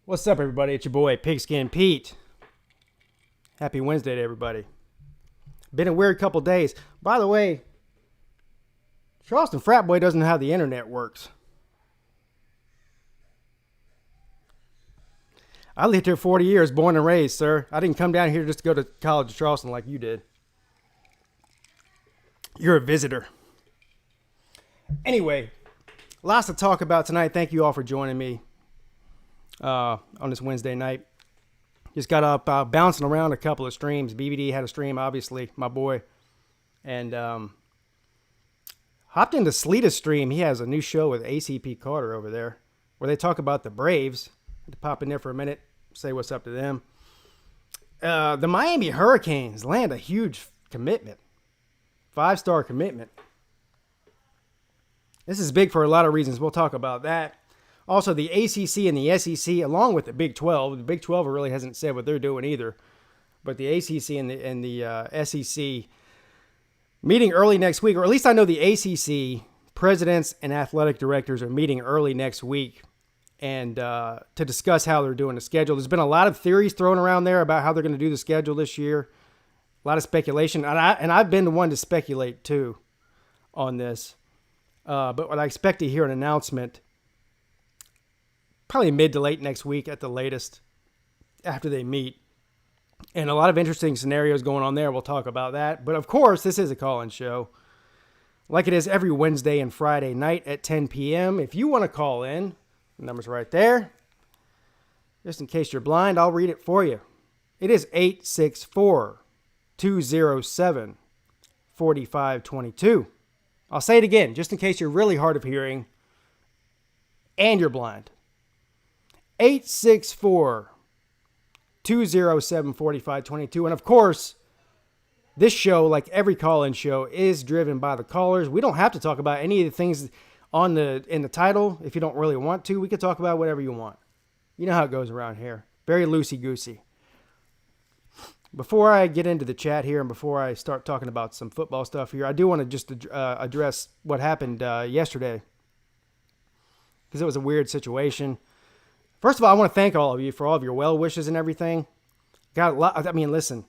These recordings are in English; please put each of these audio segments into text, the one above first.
What's up, everybody? It's your boy, Pigskin Pete. Happy Wednesday to everybody. Been a weird couple days. By the way, Charleston frat boy doesn't know how the internet works. I lived here 40 years, born and raised, sir. I didn't come down here just to go to college in Charleston like you did. You're a visitor. Anyway, lots to talk about tonight. Thank you all for joining me on this Wednesday night. Just got up bouncing around a couple of streams. BBD had a stream, obviously, my boy. And hopped into Sleeta's stream. He has a new show with ACP Carter over there where they talk about the Braves. Had to pop in there for a minute, say what's up to them. The Miami Hurricanes land a huge commitment. 5-star commitment. This is big for a lot of reasons. We'll talk about that. Also, the ACC and the SEC, along with the Big 12. The Big 12 really hasn't said what they're doing either. But the ACC and the SEC meeting early next week, or at least I know the ACC presidents and athletic directors are meeting early next week and to discuss how they're doing the schedule. There's been a lot of theories thrown around there about how they're going to do the schedule this year. A lot of speculation. And I've been the one to speculate, too, on this. But what I expect to hear an announcement probably mid to late next week at the latest after they meet. And a lot of interesting scenarios going on there. We'll talk about that. But, of course, this is a call-in show like it is every Wednesday and Friday night at 10 p.m. If you want to call in, the number's right there. Just in case you're blind, I'll read it for you. It is 864-207-4522. I'll say it again, just in case you're really hard of hearing and you're blind. 864-207-4522. And of course, this show, like every call-in show, is driven by the callers. We don't have to talk about any of the things in the title if you don't really want to. We can talk about whatever you want. You know how it goes around here. Very loosey-goosey. Before I get into the chat here and before I start talking about some football stuff here, I do want to just address what happened yesterday because it was a weird situation. First of all, I want to thank all of you for all of your well wishes and everything. Got a lot. I mean, listen.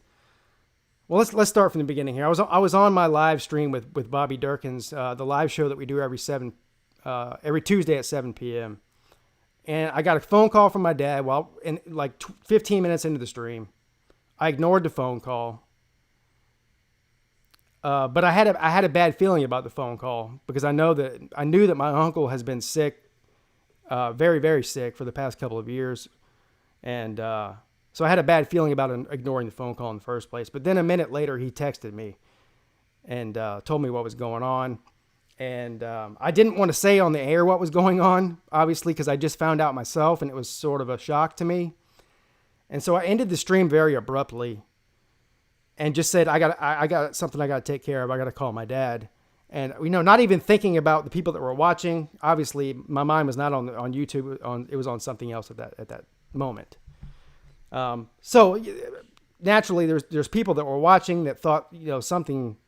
Well, let's start from the beginning here. I was on my live stream with Bobby Durkins, the live show that we do every Tuesday at 7 p.m. And I got a phone call from my dad 15 minutes into the stream. I ignored the phone call, but I had a bad feeling about the phone call because I knew that my uncle has been sick. Very, very sick for the past couple of years. And so I had a bad feeling about ignoring the phone call in the first place. But then a minute later, he texted me and told me what was going on. And I didn't want to say on the air what was going on, obviously, because I just found out myself, and it was sort of a shock to me. And so I ended the stream very abruptly and just said, I got something I got to take care of. I got to call my dad. And, not even thinking about the people that were watching. Obviously, my mind was not on YouTube. It was on something else at that moment. So naturally, there's people that were watching that thought, something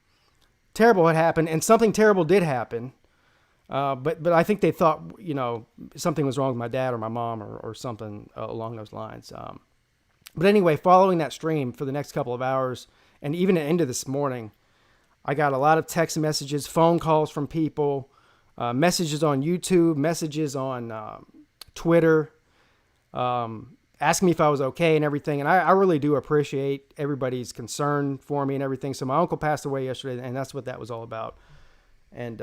terrible had happened, and something terrible did happen. But I think they thought, something was wrong with my dad or my mom or something along those lines. But anyway, following that stream for the next couple of hours, and even into this morning, I got a lot of text messages, phone calls from people, messages on YouTube, messages on Twitter, asking me if I was okay and everything. And I really do appreciate everybody's concern for me and everything. So my uncle passed away yesterday, and that's what that was all about. And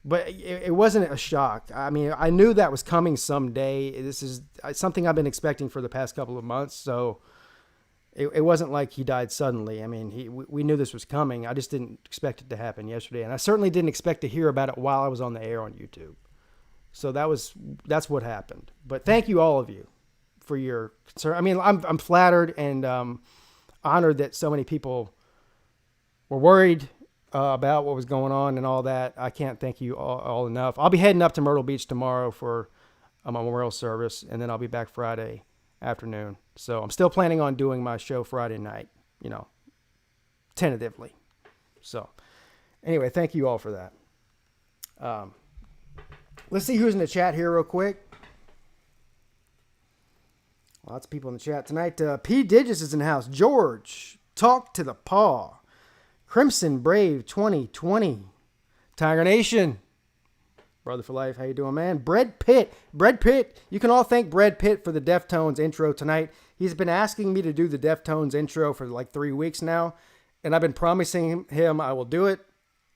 but it wasn't a shock. I mean, I knew that was coming someday. This is something I've been expecting for the past couple of months. So it wasn't like he died suddenly. I mean, we knew this was coming. I just didn't expect it to happen yesterday. And I certainly didn't expect to hear about it while I was on the air on YouTube. So that's what happened. But thank you, all of you, for your concern. I mean, I'm flattered and honored that so many people were worried about what was going on and all that. I can't thank you all enough. I'll be heading up to Myrtle Beach tomorrow for a memorial service, and then I'll be back Friday afternoon. So I'm still planning on doing my show Friday night, tentatively. So anyway, thank you all for that. Let's see who's in the chat here real quick. Lots of people in the chat tonight. P. Digits is in the house. George, talk to the paw. Crimson Brave 2020. Tiger Nation. Brother for life. How you doing, man? Brad Pitt. You can all thank Brad Pitt for the Deftones intro tonight. He's been asking me to do the Deftones intro for like 3 weeks now, and I've been promising him I will do it.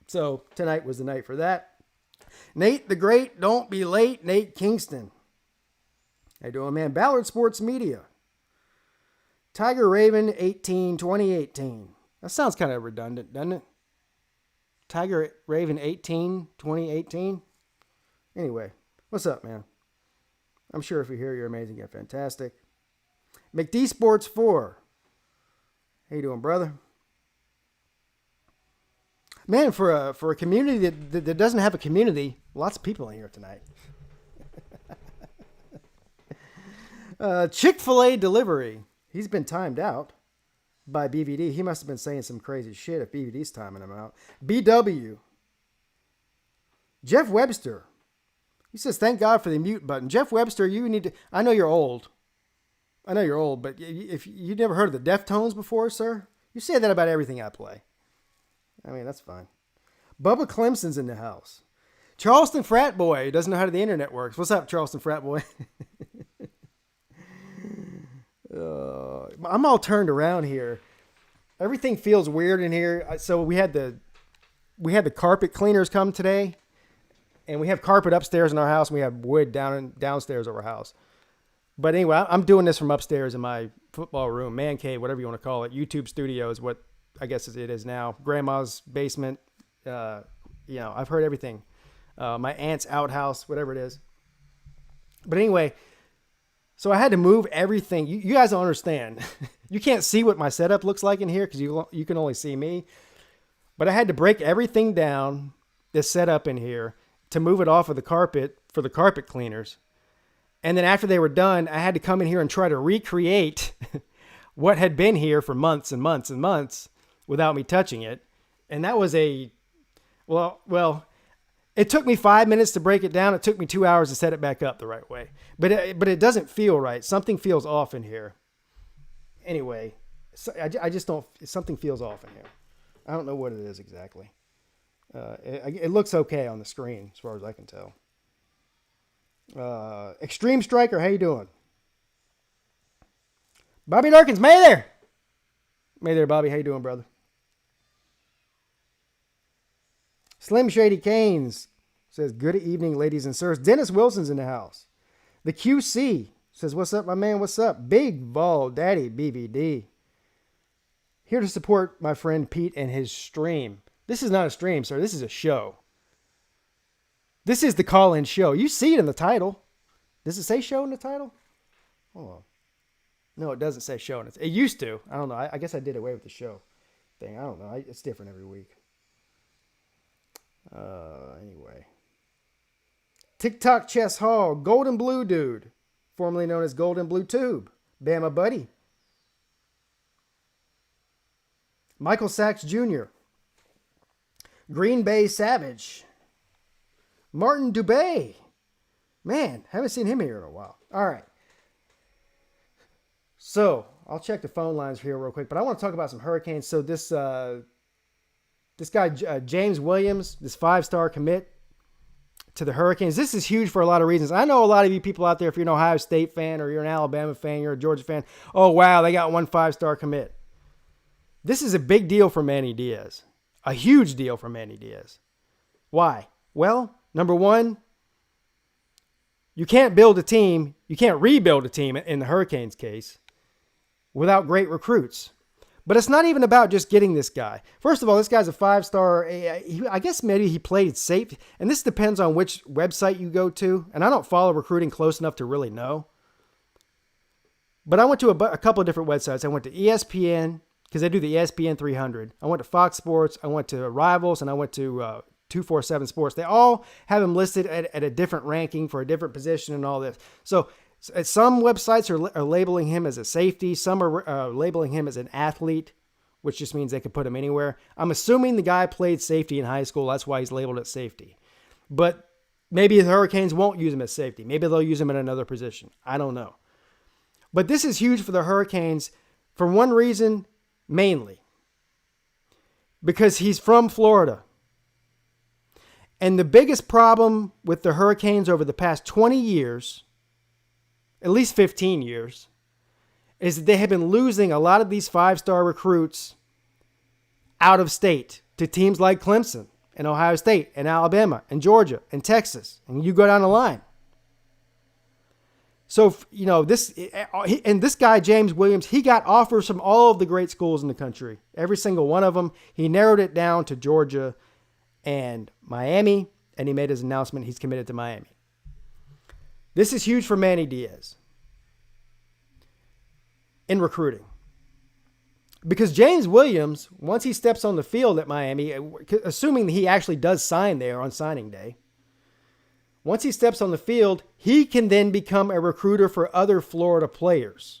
So tonight was the night for that. Nate the Great, don't be late. Nate Kingston. How you doing, man? Ballard Sports Media. Tiger Raven 18, 2018. That sounds kind of redundant, doesn't it? Tiger Raven 18, 2018. Anyway, what's up, man? I'm sure if you're here, you're amazing and fantastic. McD Sports 4. How you doing, brother? Man, for a community that doesn't have a community, lots of people in here tonight. Chick-fil-A delivery. He's been timed out by BVD. He must have been saying some crazy shit if BVD's timing him out. BW. Jeff Webster. He says, thank God for the mute button. Jeff Webster, you need to... I know you're old, but if you never heard of the Deftones before, sir, you say that about everything I play. I mean, that's fine. Bubba Clemson's in the house. Charleston Frat Boy doesn't know how the internet works. What's up, Charleston Frat Boy? I'm all turned around here. Everything feels weird in here. So we had the carpet cleaners come today, and we have carpet upstairs in our house, and we have wood downstairs of our house. But anyway, I'm doing this from upstairs in my football room, man cave, whatever you want to call it. YouTube studio is what I guess it is now. Grandma's basement. I've heard everything. My aunt's outhouse, whatever it is. But anyway, so I had to move everything. You guys don't understand. You can't see what my setup looks like in here because you can only see me. But I had to break everything down that's set up in here to move it off of the carpet for the carpet cleaners. And then after they were done, I had to come in here and try to recreate what had been here for months and months and months without me touching it. And that was well, it took me 5 minutes to break it down. It took me 2 hours to set it back up the right way. But it doesn't feel right. Something feels off in here. Anyway, I just don't, something feels off in here. I don't know what it is exactly. It looks okay on the screen as far as I can tell. Extreme Striker, how you doing? Bobby Darkins, May there, Bobby. How you doing, brother? Slim Shady Canes says, good evening, ladies and sirs. Dennis Wilson's in the house. The QC says, what's up, my man? What's up? Big Ball Daddy BVD. Here to support my friend Pete and his stream. This is not a stream, sir. This is a show. This is the call-in show. You see it in the title. Does it say show in the title? Hold on. No, it doesn't say show in it. It used to. I don't know. I guess I did away with the show thing. I don't know. It's different every week. Anyway. TikTok Chess Hall. Golden Blue Dude. Formerly known as Golden Blue Tube. Bama Buddy. Michael Sachs Jr. Green Bay Savage. Martin Dubé. Man, haven't seen him here in a while. All right. So, I'll check the phone lines here real quick, but I want to talk about some Hurricanes. So this guy, James Williams, this 5-star commit to the Hurricanes, this is huge for a lot of reasons. I know a lot of you people out there, if you're an Ohio State fan or you're an Alabama fan, you're a Georgia fan, oh, wow, they got one 5-star commit. This is a big deal for Manny Diaz. A huge deal for Manny Diaz. Why? Well, number one, you can't build a team, you can't rebuild a team in the Hurricanes case without great recruits. But it's not even about just getting this guy. First of all, this guy's a 5-star. I guess maybe he played safe. And this depends on which website you go to. And I don't follow recruiting close enough to really know. But I went to a couple of different websites. I went to ESPN, because they do the ESPN 300. I went to Fox Sports. I went to Rivals. And I went to 247 Sports. They all have him listed at a different ranking for a different position and all this. So some websites are labeling him as a safety. Some are labeling him as an athlete, which just means they could put him anywhere. I'm assuming the guy played safety in high school. That's why he's labeled as safety. But maybe the Hurricanes won't use him as safety. Maybe they'll use him in another position. I don't know. But this is huge for the Hurricanes for one reason mainly. Because he's from Florida. And the biggest problem with the Hurricanes over the past 20 years, at least 15 years, is that they have been losing a lot of these 5-star recruits out of state to teams like Clemson and Ohio State and Alabama and Georgia and Texas. And you go down the line. So, this guy, James Williams, he got offers from all of the great schools in the country. Every single one of them. He narrowed it down to Georgia and Miami, and he made his announcement he's committed to Miami. This is huge for Manny Diaz in recruiting. Because James Williams, once he steps on the field at Miami, assuming that he actually does sign there on signing day, once he steps on the field, he can then become a recruiter for other Florida players.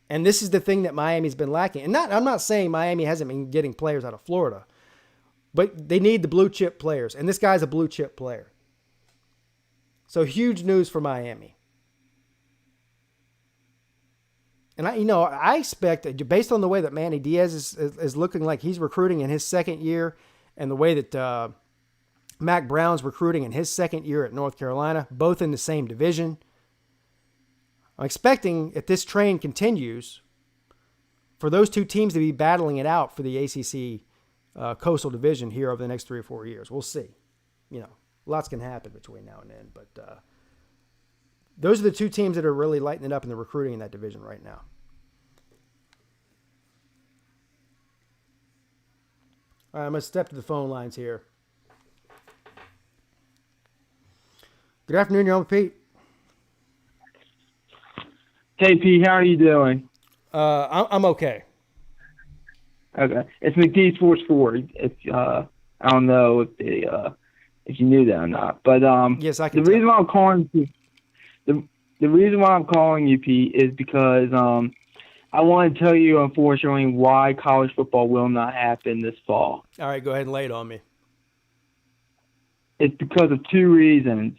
And this is the thing that Miami's been lacking. And I'm not saying Miami hasn't been getting players out of Florida, but they need the blue chip players. And this guy's a blue chip player. So huge news for Miami. And I expect, based on the way that Manny Diaz is looking like he's recruiting in his second year, and the way that Mac Brown's recruiting in his second year at North Carolina, both in the same division, I'm expecting, if this train continues, for those two teams to be battling it out for the ACC Coastal Division here over the next 3 or 4 years. We'll see. Lots can happen between now and then, but those are the two teams that are really lighting it up in the recruiting in that division right now. All right, I'm going to step to the phone lines here. Good afternoon, you're on with Pete. Hey, Pete, how are you doing? I'm okay. Okay. It's McD Sports 4. I don't know if you knew that or not. But yes, I can. The reason why I'm calling you, the reason why I'm calling you, Pete, is because I want to tell you, unfortunately, why college football will not happen this fall. All right, go ahead and lay it on me. It's because of two reasons.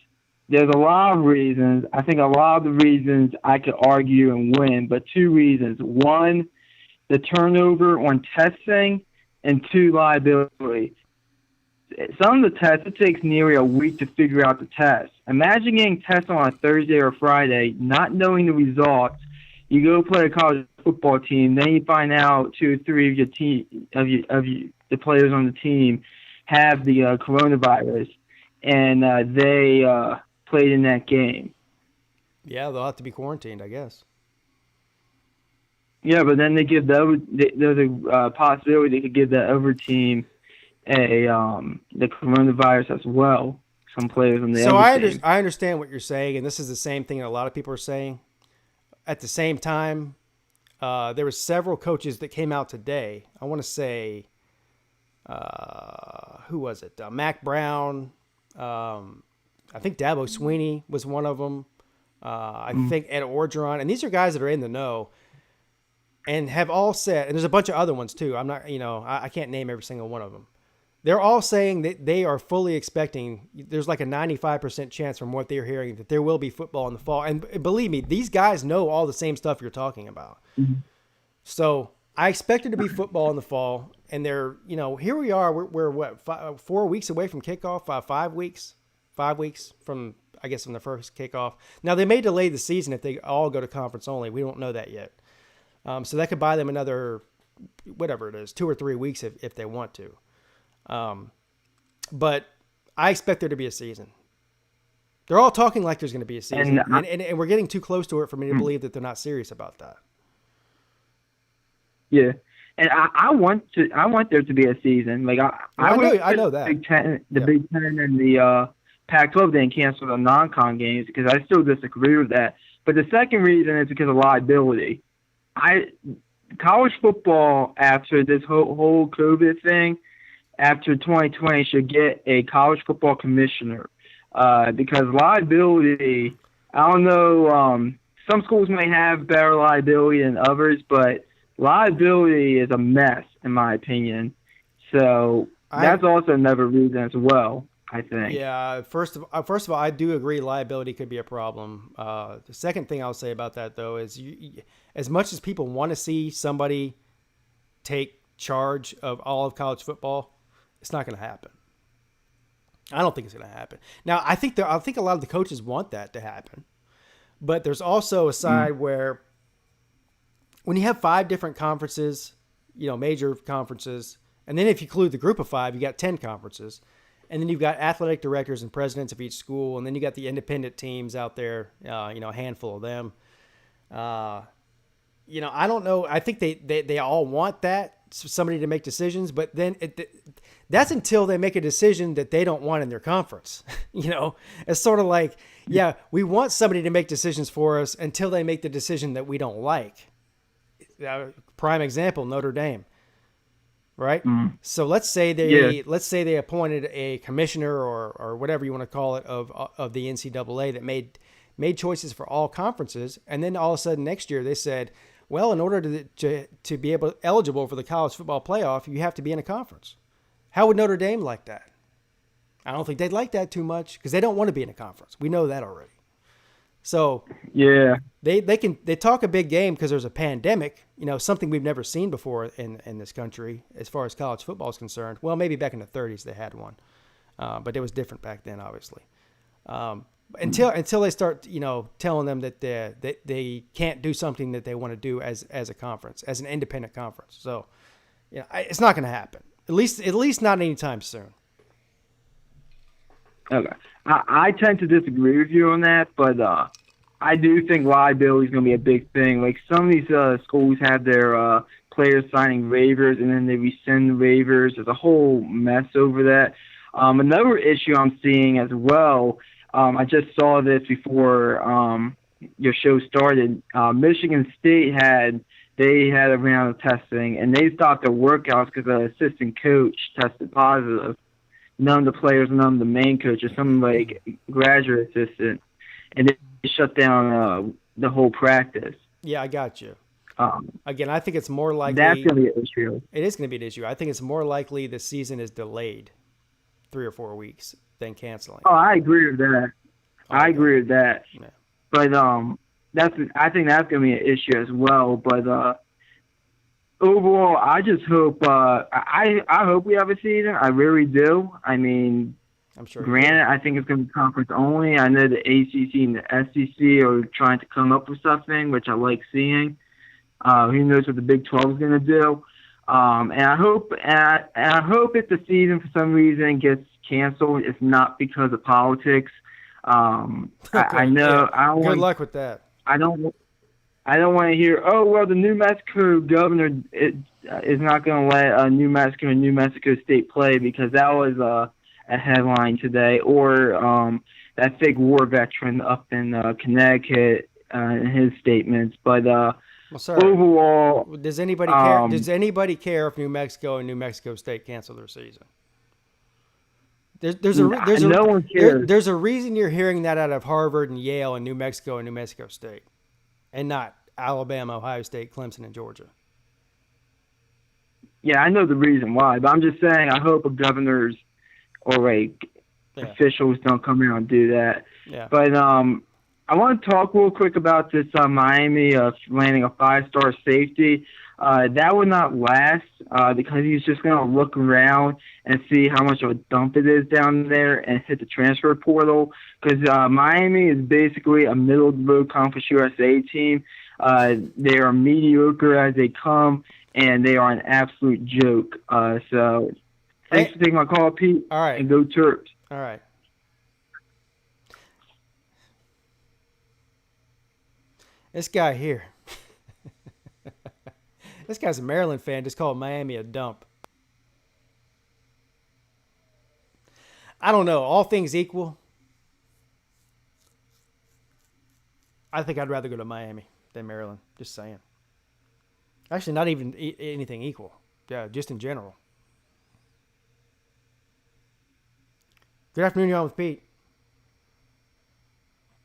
There's a lot of reasons. I think a lot of the reasons I could argue and win, but two reasons. One, the turnover on testing, and two, liability. Some of the tests, it takes nearly a week to figure out the test. Imagine getting tested on a Thursday or Friday, not knowing the results. You go play a college football team, then you find out 2 or 3 of your the players on the team have the coronavirus, and they played in that game. Yeah, they'll have to be quarantined, I guess. Yeah, but then they give there's a possibility they could give the other team the coronavirus as well. Some players on the other team. I understand what you're saying, and this is the same thing that a lot of people are saying. At the same time, there were several coaches that came out today. I want to say, who was it? Mac Brown. I think Dabo Sweeney was one of them. I think Ed Orgeron. And these are guys that are in the know and have all said, and there's a bunch of other ones too. I'm not, I can't name every single one of them. They're all saying that they are fully expecting, there's like a 95% chance from what they're hearing that there will be football in the fall. And believe me, these guys know all the same stuff you're talking about. Mm-hmm. So I expect it to be football in the fall. And they're, here we are, we're what, 4 weeks away from kickoff, 5 weeks? 5 weeks from the first kickoff. Now, they may delay the season if they all go to conference only. We don't know that yet. So that could buy them another, whatever it is, 2 or 3 weeks if they want to. But I expect there to be a season. They're all talking like there's going to be a season. And we're getting too close to it for me to believe that they're not serious about that. Yeah. And I want there to be a season. Like I know that. Big Ten and the Pac-12 didn't cancel the non-con games because I still disagree with that. But the second reason is because of liability. College football, after this whole COVID thing, after 2020, should get a college football commissioner because liability, I don't know, some schools may have better liability than others, but liability is a mess, in my opinion. So that's also another reason as well. I think. Yeah, first of all, I do agree liability could be a problem. The second thing I'll say about that, though, is as much as people want to see somebody take charge of all of college football, it's not going to happen. I don't think it's going to happen. Now, I think a lot of the coaches want that to happen, but there's also a side where when you have 5 different conferences, major conferences, and then if you include the group of 5, you got 10 conferences. And then you've got athletic directors and presidents of each school, and then you got the independent teams out there, a handful of them. I don't know. I think they all want somebody to make decisions, but then that's until they make a decision that they don't want in their conference. It's sort of like, yeah, we want somebody to make decisions for us until they make the decision that we don't like. Prime example, Notre Dame. Right. So let's say they appointed a commissioner or whatever you want to call it of the NCAA that made choices for all conferences. And then all of a sudden next year they said, well, in order to be eligible for the college football playoff, you have to be in a conference. How would Notre Dame like that? I don't think they'd like that too much because they don't want to be in a conference. We know that already. So yeah, they talk a big game because there's a pandemic, something we've never seen before in this country as far as college football is concerned. Well, maybe back in the 30s they had one, but it was different back then, obviously. Until they start, telling them that they can't do something that they want to do as a conference, as an independent conference. So, it's not going to happen. At least not anytime soon. Okay. I tend to disagree with you on that, but I do think liability is going to be a big thing. Like some of these schools have their players signing waivers, and then they rescind the waivers. There's a whole mess over that. Another issue I'm seeing as well, I just saw this before your show started. Michigan State had a round of testing, and they stopped their workouts because the assistant coach tested positive. None of the players, none of the main coaches, some like graduate assistant, and they shut down the whole practice. Yeah, I got you. Again, I think it's more likely that's going to be an issue. It is going to be an issue. I think it's more likely the season is delayed 3 or 4 weeks than canceling. Oh, I agree with that. I agree with that. Yeah. But I think that's going to be an issue as well. But overall, I just hope I hope we have a season. I really do. I mean, I'm sure. Granted, I think it's going to be conference only. I know the ACC and the SEC are trying to come up with something, which I like seeing. Who knows what the Big 12 is going to do? And I hope if the season for some reason gets canceled, it's not because of politics. Okay, I know. Yeah. Good luck with that. I don't want to hear, oh, well, the New Mexico governor is not going to let New Mexico and New Mexico State play because that was a headline today. Or that fake war veteran up in Connecticut in his statements. But overall... Does anybody care? Does anybody care if New Mexico and New Mexico State cancel their season? There's a reason you're hearing that out of Harvard and Yale and New Mexico State, and not Alabama, Ohio State, Clemson, and Georgia. Yeah, I know the reason why, but I'm just saying I hope governors or officials don't come here and do that. Yeah. But I want to talk real quick about this Miami landing a 5-star safety. That would not last because he's just going to look around and see how much of a dump it is down there and hit the transfer portal. Because Miami is basically a middle-of-the-road Conference USA team. They are mediocre as they come, and they are an absolute joke. So thanks for taking my call, Pete. All right. And go Terps. All right. This guy here. This guy's a Maryland fan, just called Miami a dump. I don't know. All things equal, I think I'd rather go to Miami than Maryland. Just saying. Actually, not even anything equal. Yeah, just in general. Good afternoon, you're on with Pete.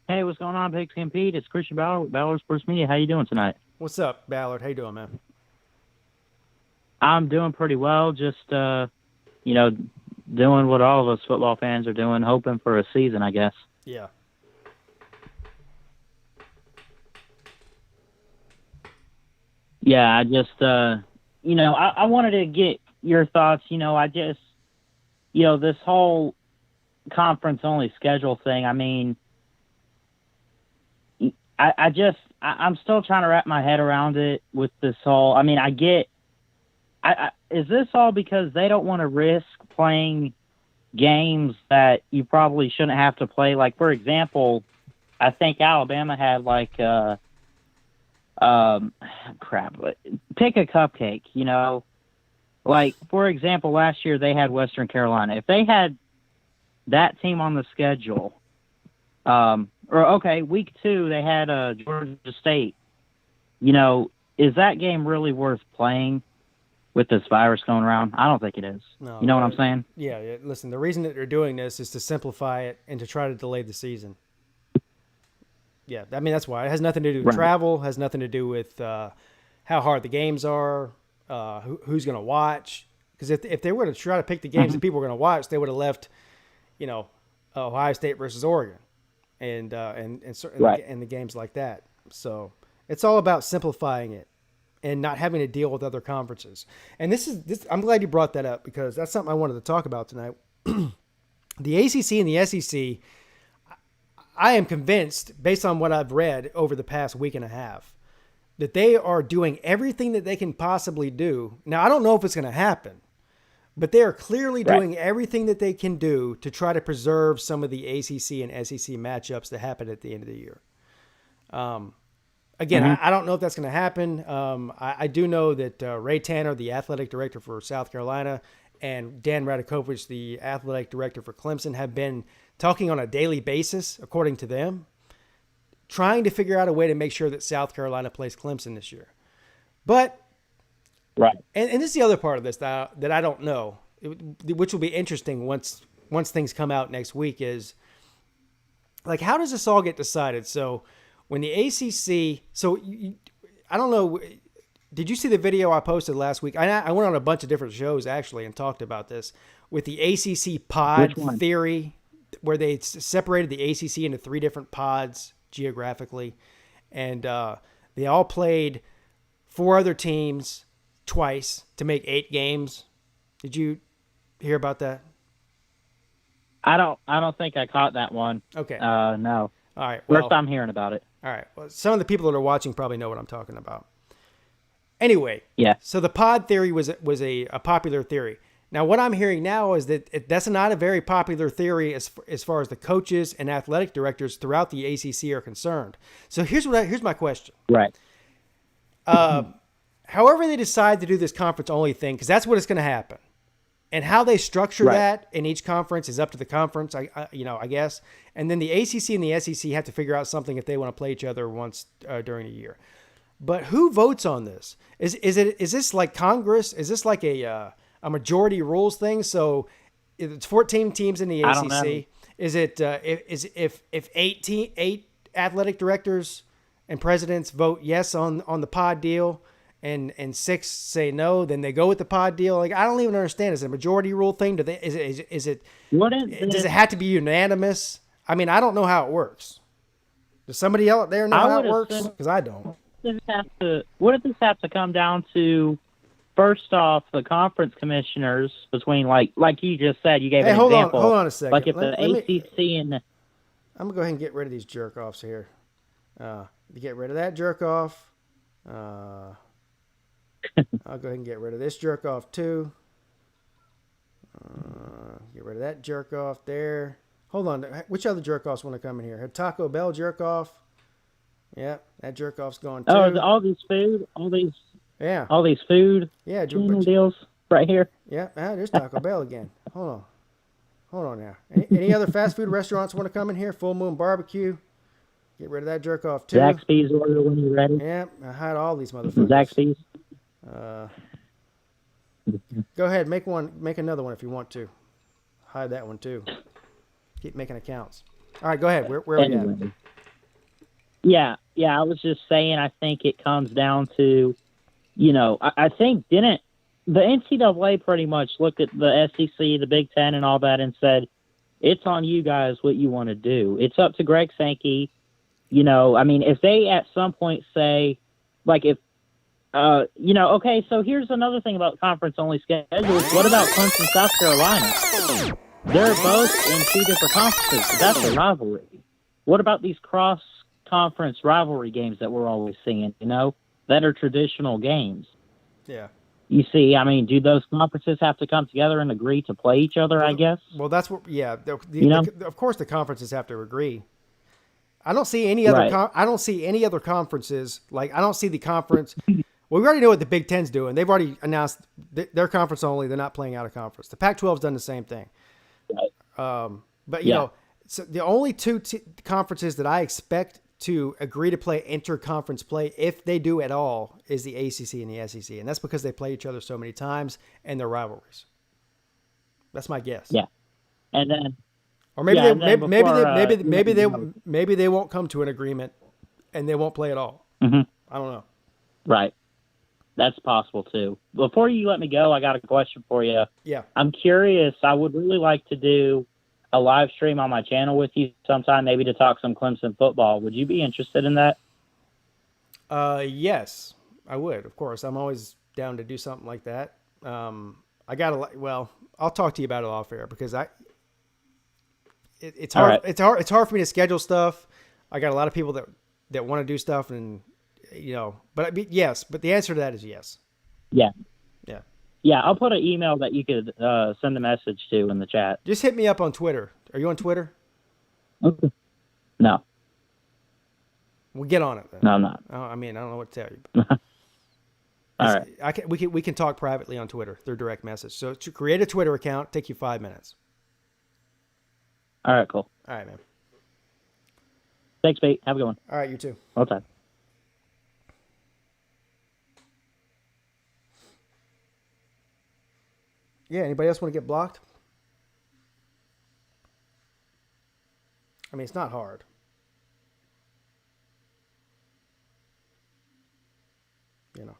Hey, what's going on, Pigskin Pete? It's Christian Ballard with Ballard Sports Media. How you doing tonight? What's up, Ballard? How you doing, man? I'm doing pretty well. Just, doing what all of us football fans are doing, hoping for a season, I guess. Yeah. Yeah, I just, I wanted to get your thoughts. This whole conference-only schedule thing, I mean, I'm still trying to wrap my head around it with this whole, I mean, is this all because they don't want to risk playing games that you probably shouldn't have to play? Like, for example, I think Alabama had pick a cupcake, Like, for example, last year they had Western Carolina. If they had that team on the schedule, week 2 they had Georgia State. Is that game really worth playing with this virus going around? I don't think it is. No, you know what I'm saying? Yeah. Listen, the reason that they're doing this is to simplify it and to try to delay the season. Yeah, I mean, that's why. It has nothing to do with travel, has nothing to do with how hard the games are, who's going to watch. Because if they were to try to pick the games that people were going to watch, they would have left, Ohio State versus Oregon and the games like that. So it's all about simplifying it and not having to deal with other conferences. And this I'm glad you brought that up, because that's something I wanted to talk about tonight. The ACC and the SEC, I am convinced, based on what I've read over the past week and a half, that they are doing everything that they can possibly do. Now, I don't know if it's going to happen, but they are clearly doing everything that they can do to try to preserve some of the ACC and SEC matchups that happen at the end of the year. Again, I don't know if that's going to happen. I do know that Ray Tanner, the athletic director for South Carolina, and Dan Radakovich, the athletic director for Clemson, have been talking on a daily basis, according to them, trying to figure out a way to make sure that South Carolina plays Clemson this year. But, and this is the other part of this that I don't know, which will be interesting once things come out next week, is, like, how does this all get decided? So when the ACC, I don't know, did you see the video I posted last week? I went on a bunch of different shows, actually, and talked about this with the ACC pod theory, where they separated the ACC into 3 different pods geographically, and they all played 4 other teams twice to make 8 games. Did you hear about that? I don't think I caught that one. Okay. No. All right. First time hearing about it. All right. Well, some of the people that are watching probably know what I'm talking about. Anyway. Yeah. So the pod theory was a popular theory. Now, what I'm hearing now is that that's not a very popular theory as far as the coaches and athletic directors throughout the ACC are concerned. So here's my question. Right. However they decide to do this conference-only thing, because that's what it's going to happen, and how they structure that in each conference is up to the conference, I guess. And then the ACC and the SEC have to figure out something if they want to play each other once during a year. But who votes on this? Is this like Congress? Is this like a majority rules thing? So it's 14 teams in the ACC. I don't know. Is it if 8 athletic directors and presidents vote yes on the pod deal, and 6 say no, then they go with the pod deal? Like, I don't even understand. Is it a majority rule thing? Does it have to be unanimous? I mean, I don't know how it works. Does somebody out there know how it works? Because I don't. What if this has to come down to, first off, the conference commissioners between, like you just said, you gave an example. Hold on a second. Like if the ACC and I'm going to go ahead and get rid of these jerk-offs here. Get rid of that jerk-off. I'll go ahead and get rid of this jerk-off too. Get rid of that jerk-off there. Hold on. Which other jerk-offs want to come in here? Had Taco Bell jerk-off. Yeah, that jerk-off's gone too. Oh, all these food deals right here. Yeah, there's Taco Bell again. Hold on now. Any other fast food restaurants want to come in here? Full Moon Barbecue. Get rid of that jerk-off too. Zaxby's order when you're ready. Yeah, I hide all these motherfuckers. Zaxby's. Go ahead, make another one if you want to. Hide that one too. Keep making accounts. All right, go ahead. Where are we at? Yeah. I was just saying, I think it comes down to, I think, didn't the NCAA pretty much looked at the SEC, the Big Ten, and all that and said, it's on you guys what you want to do. It's up to Greg Sankey. You know, I mean, if they at some point say, like, if, you know, okay, so here's another thing about conference-only schedules. What about Clemson, South Carolina? They're both in two different conferences, but that's a rivalry. What about these cross-conference rivalry games that we're always seeing, you know, that are traditional games? Yeah. You see, I mean, do those conferences have to come together and agree to play each other, I guess? Well, that's what, yeah. You know? Of course the conferences have to agree. I don't see any other, Right. I don't see any other conferences. Like, I don't see the conference. Well, we already know what the Big Ten's doing. They've already announced their conference only. They're not playing out of conference. The Pac-12's done the same thing. But, you know, so the only two conferences that I expect to agree to play interconference play, if they do at all, is the ACC and the SEC. And that's because they play each other so many times and they're rivalries. That's my guess. Yeah. And then, Or maybe Yeah, they and then maybe they won't come to an agreement and they won't play at all. Mhm. I don't know. right. That's possible, too. Before you let me go, I got a question for you. Yeah. I'm curious. I would really like to do a live stream on my channel with you sometime, maybe to talk some Clemson football. Would you be interested in that? Yes, I would. Of course, I'm always down to do something like that. I got well, I'll talk to you about it off air because it's hard. All right. It's hard for me to schedule stuff. I got a lot of people that want to do stuff, and you know. But I mean, yes. But the answer to that is yes. Yeah. Yeah. Yeah, I'll put an email that you could send a message to in the chat. Just hit me up on Twitter. Are you on Twitter? Okay. No. We'll get on it then. No, I'm not. I mean, I don't know what to tell you. But All right. we can talk privately on Twitter through direct message. So to create a Twitter account, take you 5 minutes. All right, cool. All right, man. Thanks, Pete. Have a good one. All right, you too. All time. Yeah, anybody else want to get blocked? I mean, it's not hard. You know.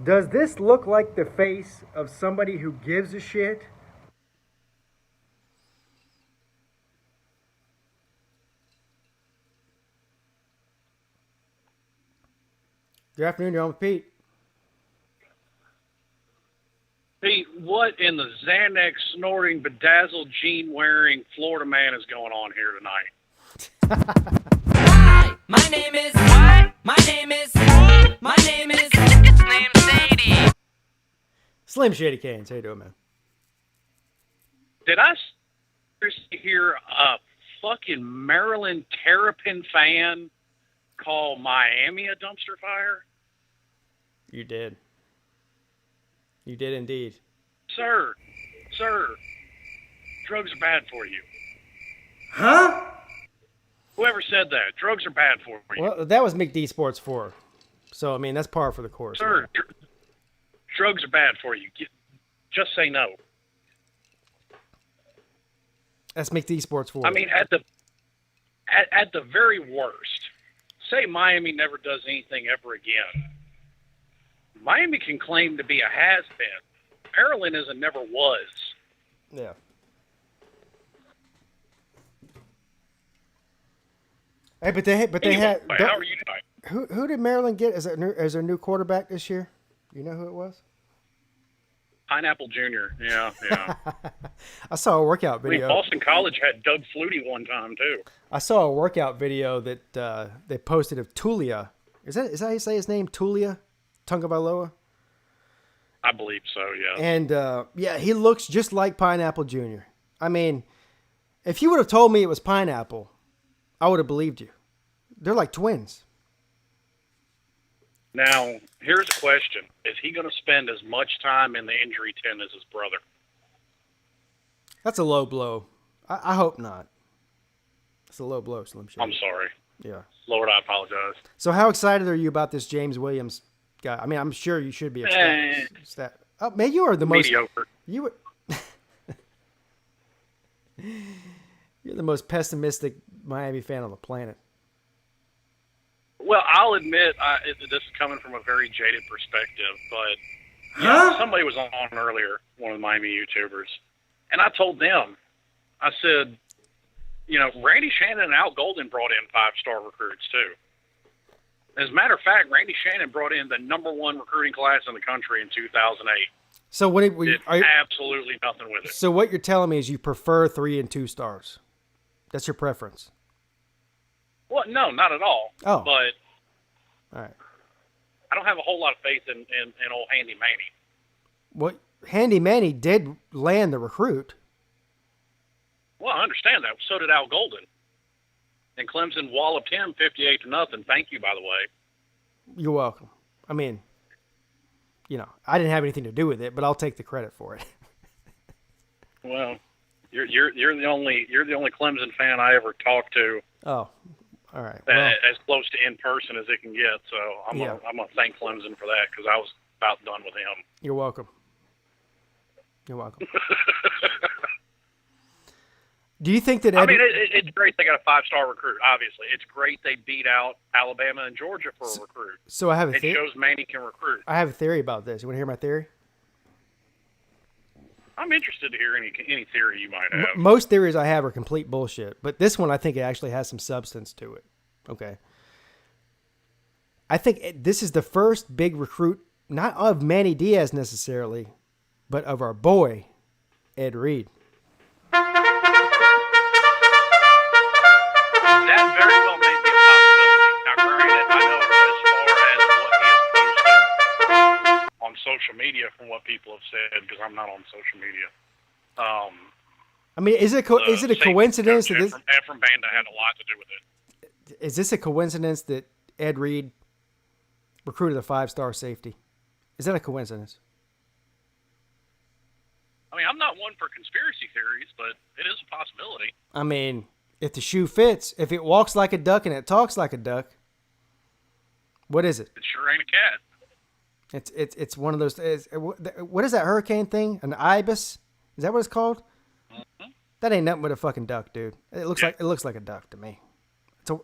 Does this look like the face of somebody who gives a shit? Good afternoon, you're on with Pete. Pete, what in the Xanax snorting, bedazzled jean wearing Florida man is going on here tonight? Hi, my name is what? My name is Slim Shady. Slim Shady Canes, how you doing, man? Did I seriously hear a fucking Maryland Terrapin fan call Miami a dumpster fire? You did. You did indeed. Sir, drugs are bad for you. Huh? Whoever said that, drugs are bad for you. Well, that was McD Sports 4. So, I mean, that's par for the course. Sir, drugs are bad for you. Just say no. That's McD Sports 4. I mean, at the very worst, say Miami never does anything ever again. Miami can claim to be a has-been. Maryland is and never was. Yeah. Hey, but they Anyway, had. how are you tonight? Who did Maryland get as their new quarterback this year? You know who it was? Pineapple Jr. Yeah. I saw a workout I mean, video. Boston College had Doug Flutie one time, too. I saw a workout video that they posted of Tulia. Is that how you say his name? Tulia Tungavailoa? I believe so, yeah. And, yeah, he looks just like Pineapple Jr. I mean, if you would have told me it was Pineapple, I would have believed you. They're like twins. Now, here's a question. Is he going to spend as much time in the injury tent as his brother? That's a low blow. I hope not. It's a low blow, Slim Shady. I'm sorry. Yeah. Lord, I apologize. So how excited are you about this James Williams guy? I mean, I'm sure you should be ecstatic. Oh, man, you are the most Mediocre. you you're the most pessimistic Miami fan on the planet. Well, I'll admit this is coming from a very jaded perspective, but somebody was on earlier, one of the Miami YouTubers, and I told them, I said, Randy Shannon and Al Golden brought in 5-star recruits too. As a matter of fact, Randy Shannon brought in the #1 recruiting class in the country in 2008. So what did absolutely nothing with it. So what you're telling me is you prefer 3 and 2 stars. That's your preference. Well, no, not at all. Oh. But all right. I don't have a whole lot of faith in old Handy Manny. Well, Handy Manny did land the recruit. Well, I understand that. So did Al Golden. And Clemson walloped him 58-0. Thank you, by the way. You're welcome. I mean, I didn't have anything to do with it, but I'll take the credit for it. Well, you're the only Clemson fan I ever talked to. Oh, all right. As close to in person as it can get. So I'm gonna thank Clemson for that because I was about done with him. You're welcome. You're welcome. Do you think that? It's great they got a 5-star recruit. Obviously, it's great they beat out Alabama and Georgia for a recruit. So I have a theory. It shows Manny can recruit. I have a theory about this. You want to hear my theory? I'm interested to hear any theory you might have. Most theories I have are complete bullshit, but this one I think it actually has some substance to it. Okay. I think this is the first big recruit, not of Manny Diaz necessarily, but of our boy, Ed Reed. That very well may be a possibility. Now, granted, I know as far as what he has posted on social media from what people have said, because I'm not on social media. I mean, is it a coincidence that Ephraim Banda had a lot to do with it? Is this a coincidence that Ed Reed recruited a 5-star safety? Is that a coincidence? I mean, I'm not one for conspiracy theories, but it is a possibility. I mean, if the shoe fits, if it walks like a duck and it talks like a duck, what is it? It sure ain't a cat. It's one of those. What is that hurricane thing? An ibis? Is that what it's called? Mm-hmm. That ain't nothing but a fucking duck, dude. It looks like a duck to me.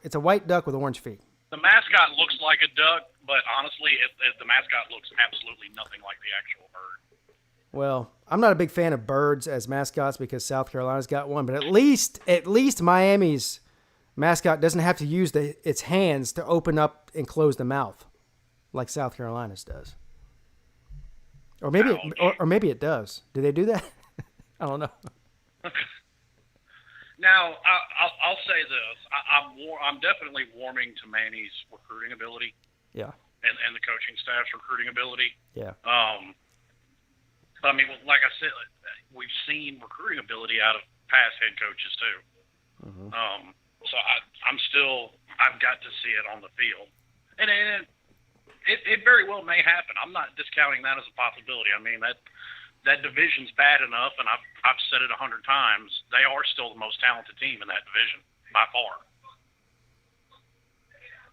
It's a white duck with orange feet. The mascot looks like a duck, but honestly, the mascot looks absolutely nothing like the actual bird. Well, I'm not a big fan of birds as mascots because South Carolina's got one, but at least Miami's mascot doesn't have to use its hands to open up and close the mouth like South Carolina's does. Or maybe maybe it does. Do they do that? I don't know. Now, I'll say this: I'm definitely warming to Manny's recruiting ability. Yeah. And the coaching staff's recruiting ability. Yeah. I mean, like I said, we've seen recruiting ability out of past head coaches too. Mm-hmm. So I've got to see it on the field, and it very well may happen. I'm not discounting that as a possibility. I mean that division's bad enough, and I've said it 100 times. They are still the most talented team in that division by far.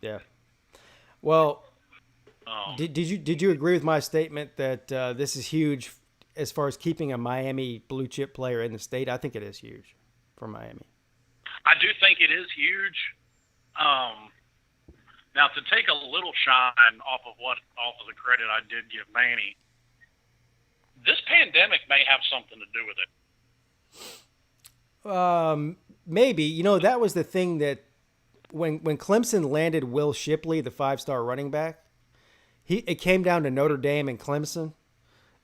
Yeah. Well, did you agree with my statement that this is huge as far as keeping a Miami blue chip player in the state? I think it is huge for Miami. I do think it is huge. Now, to take a little shine off of the credit I did give Manny, this pandemic may have something to do with it. Maybe. That was the thing that when Clemson landed Will Shipley, the 5-star running back, it came down to Notre Dame and Clemson,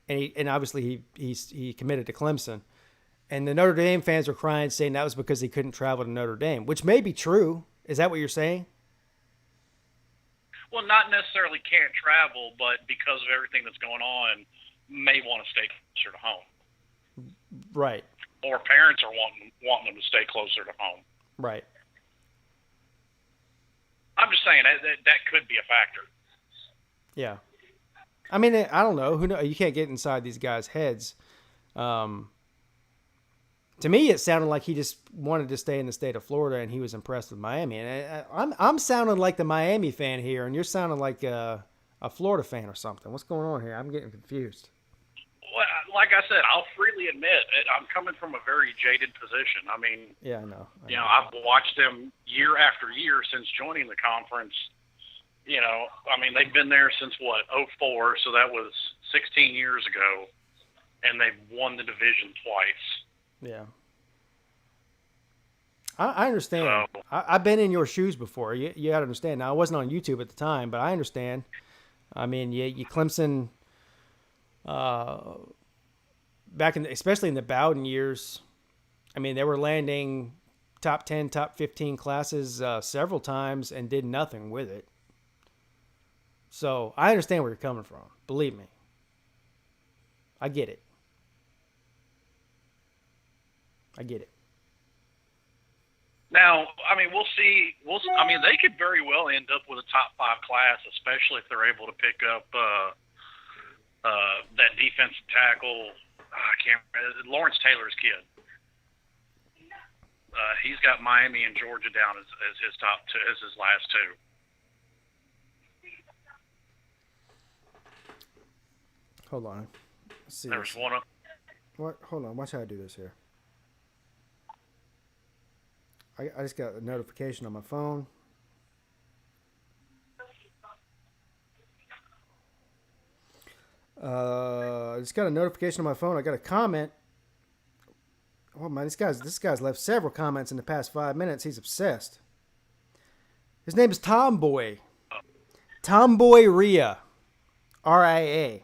and obviously he committed to Clemson, and the Notre Dame fans were crying, saying that was because he couldn't travel to Notre Dame, which may be true. Is that what you're saying? Well, not necessarily can't travel, but because of everything that's going on, may want to stay closer to home. Right. Or parents are wanting them to stay closer to home. Right. I'm just saying that could be a factor. Yeah. I mean, I don't know. Who knows? You can't get inside these guys' heads. To me, it sounded like he just wanted to stay in the state of Florida, and he was impressed with Miami. And I'm sounding like the Miami fan here, and you're sounding like a Florida fan or something. What's going on here? I'm getting confused. Well, like I said, I'll freely admit I'm coming from a very jaded position. I mean, yeah, I know. I've watched them year after year since joining the conference, You know, I mean, they've been there since what, '04, so that was 16 years ago, and they've won the division twice. Yeah. I understand. So, I've been in your shoes before. You got to understand. Now, I wasn't on YouTube at the time, but I understand. I mean, you Clemson, back especially in the Bowden years, I mean, they were landing top 10, top 15 classes several times and did nothing with it. So I understand where you're coming from. Believe me. I get it. now, I mean, we'll see. I mean, they could very well end up with a top 5 class, especially if they're able to pick up that defensive tackle. I can't remember, Lawrence Taylor's kid. He's got Miami and Georgia down as his top 2, as his last 2. Hold on. Let's see. There's one of. What? Hold on. Watch how I do this here. I just got a notification on my phone. I just got a notification on my phone. I got a comment. Oh man, this guy's left several comments in the past 5 minutes. He's obsessed. His name is Tomboy. Tomboy Ria. RIA.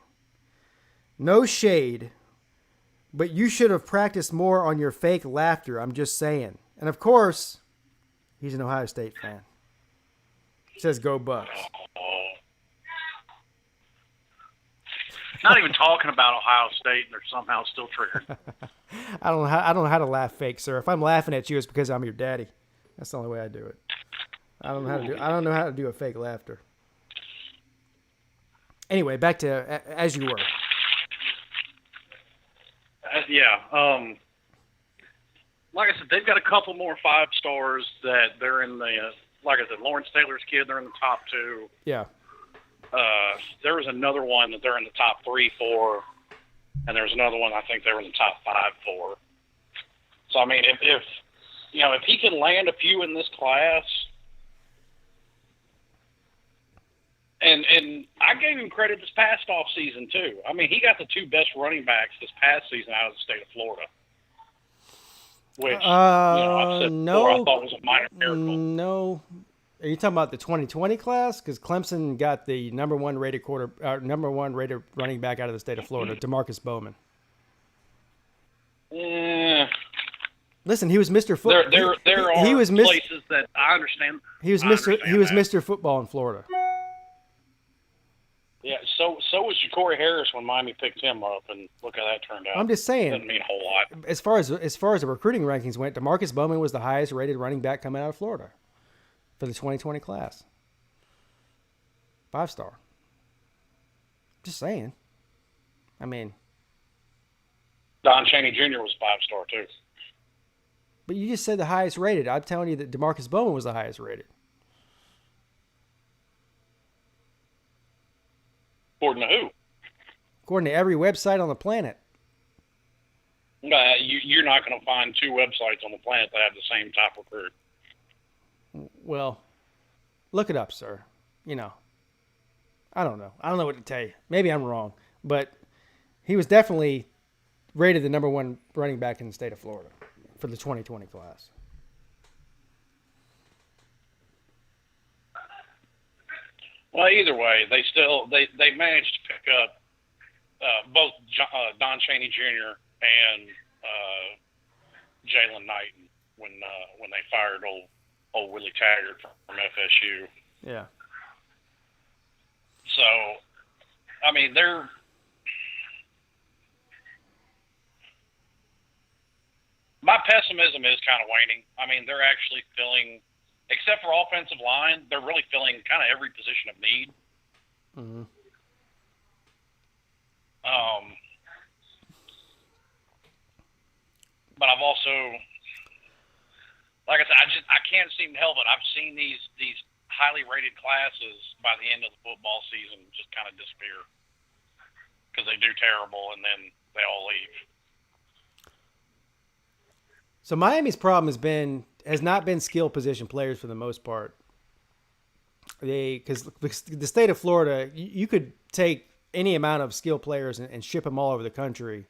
No shade, but you should have practiced more on your fake laughter. I'm just saying. And of course, he's an Ohio State fan. He says, "Go Bucks." Not even talking about Ohio State, and they're somehow still triggered. I don't know how to laugh fake, sir. If I'm laughing at you, it's because I'm your daddy. That's the only way I do it. I don't know how to do a fake laughter. Anyway, back to as you were. Yeah. Like I said, they've got a couple more 5 stars that they're in the. Like I said, Lawrence Taylor's kid, they're in the top 2. Yeah. There was another one that they're in the top 3 for, and there was another one I think they were in the top 5 for. So I mean, if he can land a few in this class, and I gave him credit this past off season too. I mean, he got the 2 best running backs this past season out of the state of Florida, which I've said before, I thought was a minor miracle. No. Are you talking about the 2020 class? Because Clemson got the number one rated running back out of the state of Florida, DeMarcus Bowman. Listen, he was Mr. Football. There are places that I understand. He was Mr. Football in Florida. Yeah, so was Ja'Cory Harris when Miami picked him up, and look how that turned out. I'm just saying. Doesn't mean a whole lot. As far as the recruiting rankings went, DeMarcus Bowman was the highest rated running back coming out of Florida for the 2020 class. 5-star. Just saying. I mean, Don Chaney Jr. was 5-star too. But you just said the highest rated. I'm telling you that DeMarcus Bowman was the highest rated. According to who? According to every website on the planet. You're not going to find 2 websites on the planet that have the same top recruit. Well, look it up, sir. I don't know. I don't know what to tell you. Maybe I'm wrong. But he was definitely rated the number 1 running back in the state of Florida for the 2020 class. Well, either way, they managed to pick up both Don Chaney Jr. and Jalen Knighton when they fired old Willie Taggart from FSU. Yeah. So, I mean, my pessimism is kind of waning. I mean, they're actually filling, except for offensive line, they're really filling kind of every position of need. Mm-hmm. But I've also, like I said, I can't seem to help it. I've seen these highly rated classes by the end of the football season just kind of disappear because they do terrible and then they all leave. So Miami's problem has not been skill position players for the most part. because the state of Florida, you could take any amount of skilled players and ship them all over the country,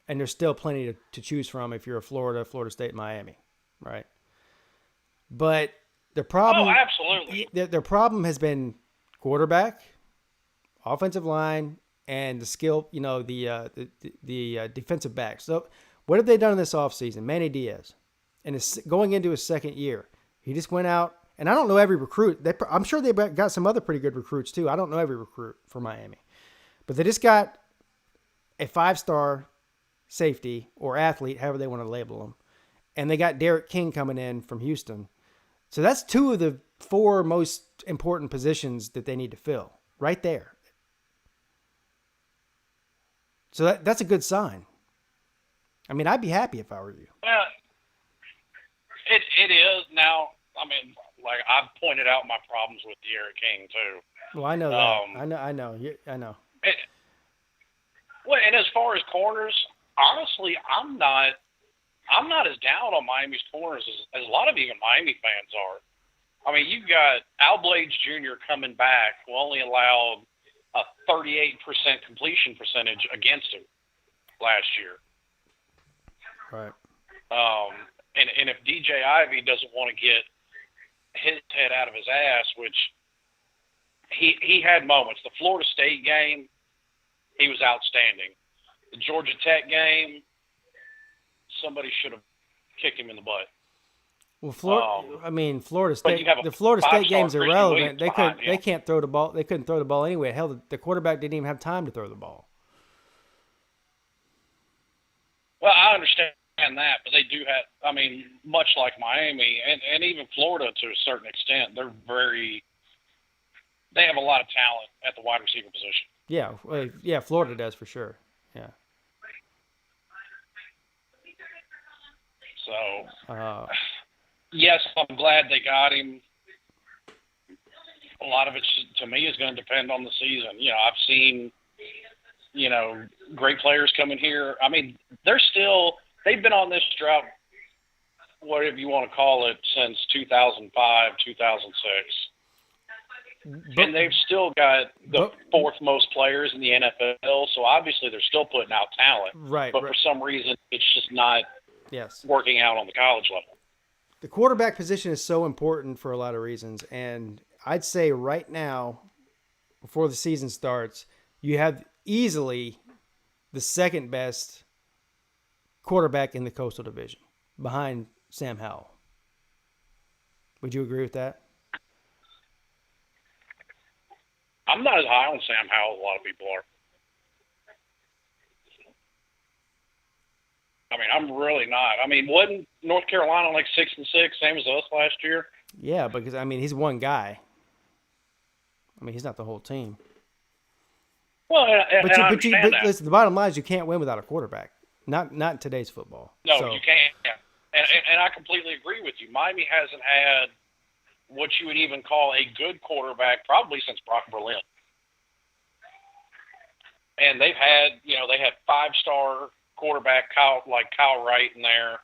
and there's still plenty to choose from if you're a Florida State, Miami, right? But the problem, absolutely, their problem has been quarterback, offensive line, and the skill, the defensive back. So what have they done in this offseason? Manny Diaz, and is going into his second year. He just went out, and I don't know every recruit. I'm sure they've got some other pretty good recruits too. I don't know every recruit for Miami, but they just got a 5-star safety or athlete, however they want to label them, and they got Derek King coming in from Houston. So that's 2 of the 4 most important positions that they need to fill right there. So that's a good sign. I mean, I'd be happy if I were you. Well, it is now. I mean, like I've pointed out my problems with Derek King too. Well, I know that. I know. I know. And as far as corners, honestly, I'm not as down on Miami's corners as a lot of even Miami fans are. I mean, you've got Al Blades Jr. coming back, who only allowed a 38% completion percentage against him last year. Right. And if DJ Ivey doesn't want to get his head out of his ass, which he had moments. The Florida State game, he was outstanding. The Georgia Tech game, somebody should have kicked him in the butt. Well, Florida State. The Florida State game's irrelevant. They can't throw the ball. They couldn't throw the ball anyway. Hell, the quarterback didn't even have time to throw the ball. Well, I understand that, but they do have. I mean, much like Miami and even Florida to a certain extent, they have a lot of talent at the wide receiver position. Yeah, Florida does for sure. Yeah. So. Yes, I'm glad they got him. A lot of it, to me, is going to depend on the season. I've seen, great players coming here. I mean, they've been on this drought, whatever you want to call it, since 2005, 2006. And they've still got the 4th most players in the NFL, so obviously they're still putting out talent. Right. But for some reason, it's just not working out on the college level. The quarterback position is so important for a lot of reasons, and I'd say right now, before the season starts, you have easily the second best quarterback in the Coastal Division, behind Sam Howell. Would you agree with that? I'm not as high on Sam Howell as a lot of people are. I mean, I'm really not. I mean, wasn't North Carolina like 6-6, same as us last year? Yeah, because I mean, he's one guy. I mean, he's not the whole team. Well, but listen, the bottom line is you can't win without a quarterback. Not in today's football. No, you can't. And I completely agree with you. Miami hasn't had what you would even call a good quarterback probably since Brock Berlin. And they had 5-star quarterback Kyle Wright in there.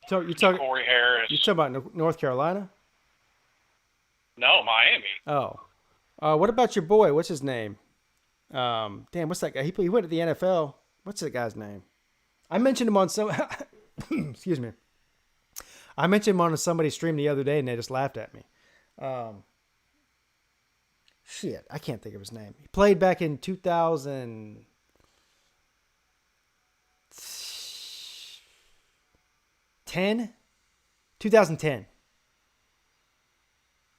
So you're talking Corey Harris. You talking about North Carolina? No, Miami. Oh, what about your boy? What's his name? What's that guy? He went to the NFL. What's that guy's name? I mentioned him on some. Excuse me. I mentioned him on somebody's stream the other day, and they just laughed at me. Shit, I can't think of his name. He played back in 2010.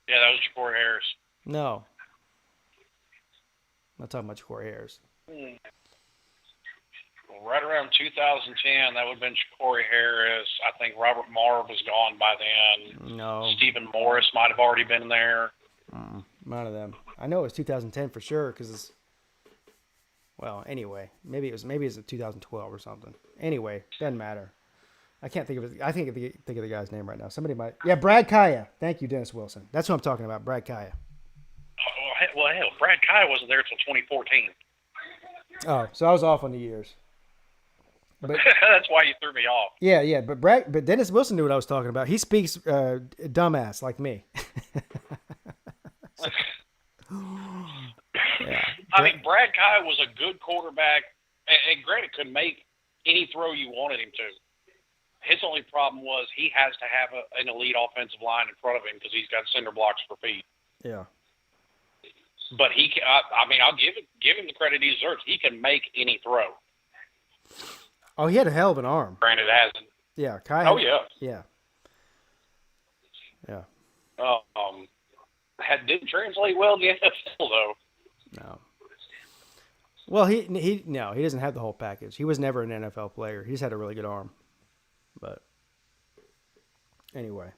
Yeah, that was Corey Harris. No. I'm not talking about Corey Harris. Right around 2010, that would have been Corey Harris. I think Robert Marr was gone by then. No. Stephen Morris might have already been there. None of them. I know it was 2010 for sure because anyway, maybe it was 2012 or something. Anyway, doesn't matter. I can't think of it. I think of the guy's name right now. Somebody might. Yeah, Brad Kaya. Thank you, Dennis Wilson. That's what I'm talking about, Brad Kaya. Well, hell, Brad Kaya wasn't there until 2014. Oh, so I was off on the years. But That's why you threw me off. yeah. But Dennis Wilson knew what I was talking about. He speaks dumbass like me. Yeah. I mean, Brad Kye was a good quarterback, and granted, could make any throw you wanted him to. His only problem was he has to have an elite offensive line in front of him because he's got cinder blocks for feet. Yeah. But I'll give him the credit he deserves. He can make any throw. Oh, he had a hell of an arm. Granted, it hasn't. Yeah, Kye. Oh, yeah. Yeah. Yeah. Didn't translate well in the NFL, though. No. Well, he doesn't have the whole package. He was never an NFL player. He just had a really good arm. But anyway.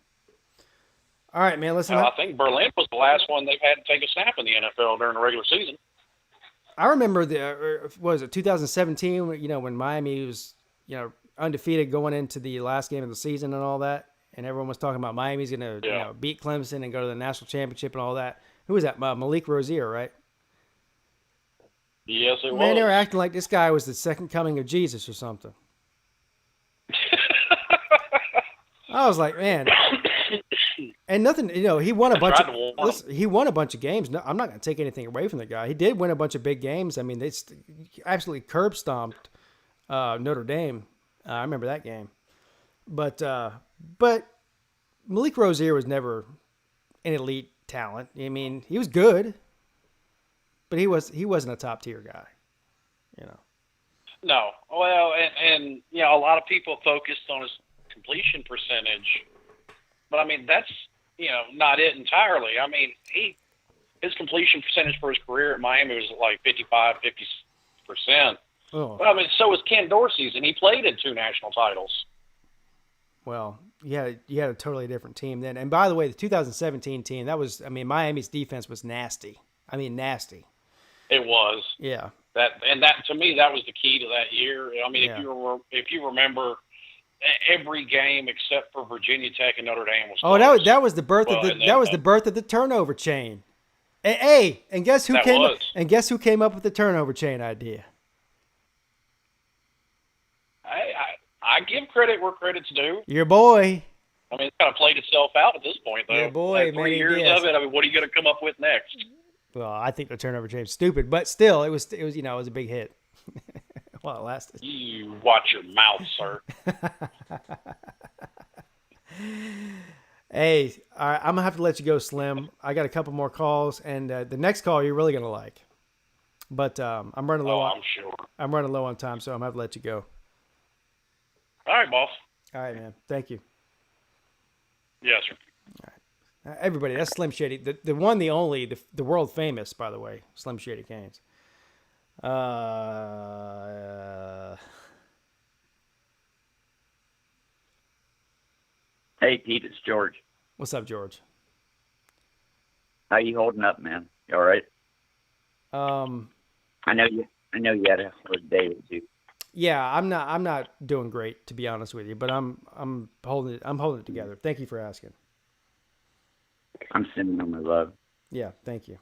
All right, man, listen. I think Berlin was the last one they've had to take a snap in the NFL during the regular season. I remember what was it, 2017, when Miami was, undefeated going into the last game of the season and all that, and everyone was talking about Miami's going to beat Clemson and go to the national championship and all that. Who was that? Malik Rozier, right? Yes, it was. Man, they were acting like this guy was the second coming of Jesus or something. I was like, man. And nothing, he won a bunch of games. No, I'm not going to take anything away from the guy. He did win a bunch of big games. I mean, they absolutely curb stomped Notre Dame. I remember that game. But Malik Rozier was never an elite talent. I mean, he was good, but he wasn't a top tier guy. No. Well, and a lot of people focused on his completion percentage, but I mean that's not it entirely. I mean his completion percentage for his career at Miami was like 55-50%. Oh. Well, I mean so was Ken Dorsey's, and he played in 2 national titles. Well, you had a totally different team then. And by the way, the 2017 team, Miami's defense was nasty. I mean, nasty. It was. Yeah. That to me that was the key to that year. I mean, if you remember, every game except for Virginia Tech and Notre Dame was close. Oh, that was the birth of the turnover chain. And guess who came up with the turnover chain idea? I give credit where credit's due. Your boy. I mean, it's kind of played itself out at this point, though. Your boy, like 3 years of it. I mean, what are you going to come up with next? Well, I think the turnover chain is stupid, but still, it was a big hit. Well, it lasted. You watch your mouth, sir. Hey, all right, I'm going to have to let you go, Slim. I got a couple more calls, and the next call you're really going to like. But I'm running low. I'm sure. I'm running low on time, so I'm going to have to let you go. All right, boss. All right, man. Thank you. Yes, sir. All right. Everybody, that's Slim Shady. The one, the only, the world famous, by the way, Slim Shady Canes. Hey, Pete, it's George. What's up, George? How you holding up, man? You all right? I know you had a hard day or two. Yeah, I'm not doing great, to be honest with you, but I'm holding it together. Thank you for asking. I'm sending them my love. Yeah, thank you.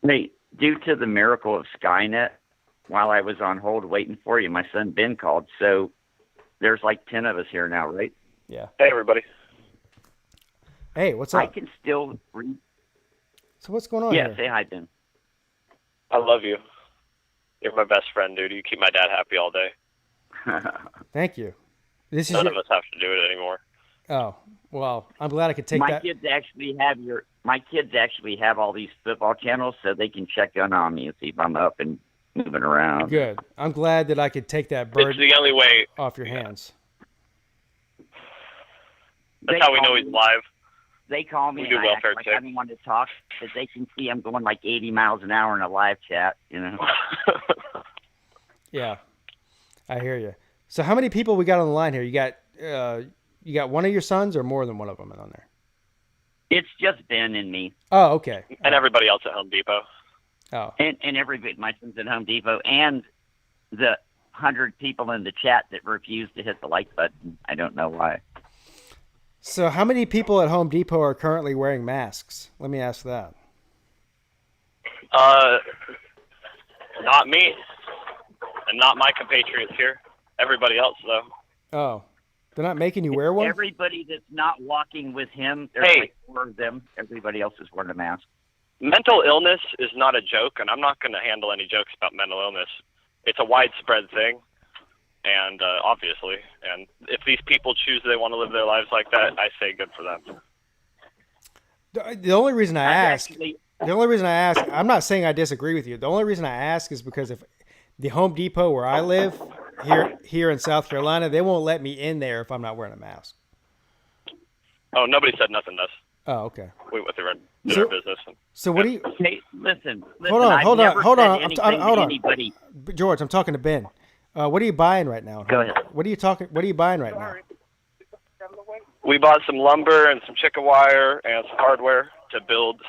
Hey, due to the miracle of Skynet, while I was on hold waiting for you, my son Ben called. So there's like 10 of us here now, right? Yeah. Hey, everybody. Hey, what's up? I can still read. So what's going on Yeah, here? say hi, Ben. I love you. You're my best friend, dude. You keep my dad happy all day. Thank you. None of us have to do it anymore. Oh, well, I'm glad I could take my that. kids actually have all these football channels, so they can check in on me and see if I'm up and moving around. Good. I'm glad that I could take that It's bird the only way. off your hands. That's how we know he's live. They call me We do and I act welfare like check. I don't want to talk because they can see I'm going like 80 miles an hour in a live chat, you know. Yeah, I hear you. So how many people we got on the line here? You got one of your sons or more than one of them on there? It's just Ben and me. Oh, okay. And everybody else at Home Depot. Oh, And everybody, my son's at Home Depot, and the 100 people in the chat that refuse to hit the like button. I don't know why. so how many people at Home Depot are currently wearing masks? Let me ask that. Not me. And not my compatriots here. Everybody else, though. Oh, they're not making you wear one? Everybody that's not walking with him, there's like 4 of them. Everybody else is wearing a mask. Mental illness is not a joke, and I'm not going to handle any jokes about mental illness. It's a widespread thing, and obviously. And if these people choose they want to live their lives like that, I say good for them. The only reason I ask, I'm not saying I disagree with you. The only reason I ask is because if the Home Depot where I live here in South Carolina, they won't let me in there if I'm not wearing a mask. Oh, nobody said nothing to us. Oh, okay. We went through our business. So what do you? Hey, listen. Hold on. Anybody. George, I'm talking to Ben. What are you buying right now? Go ahead. What are you buying right now? We bought some lumber and some chicken wire and some hardware to build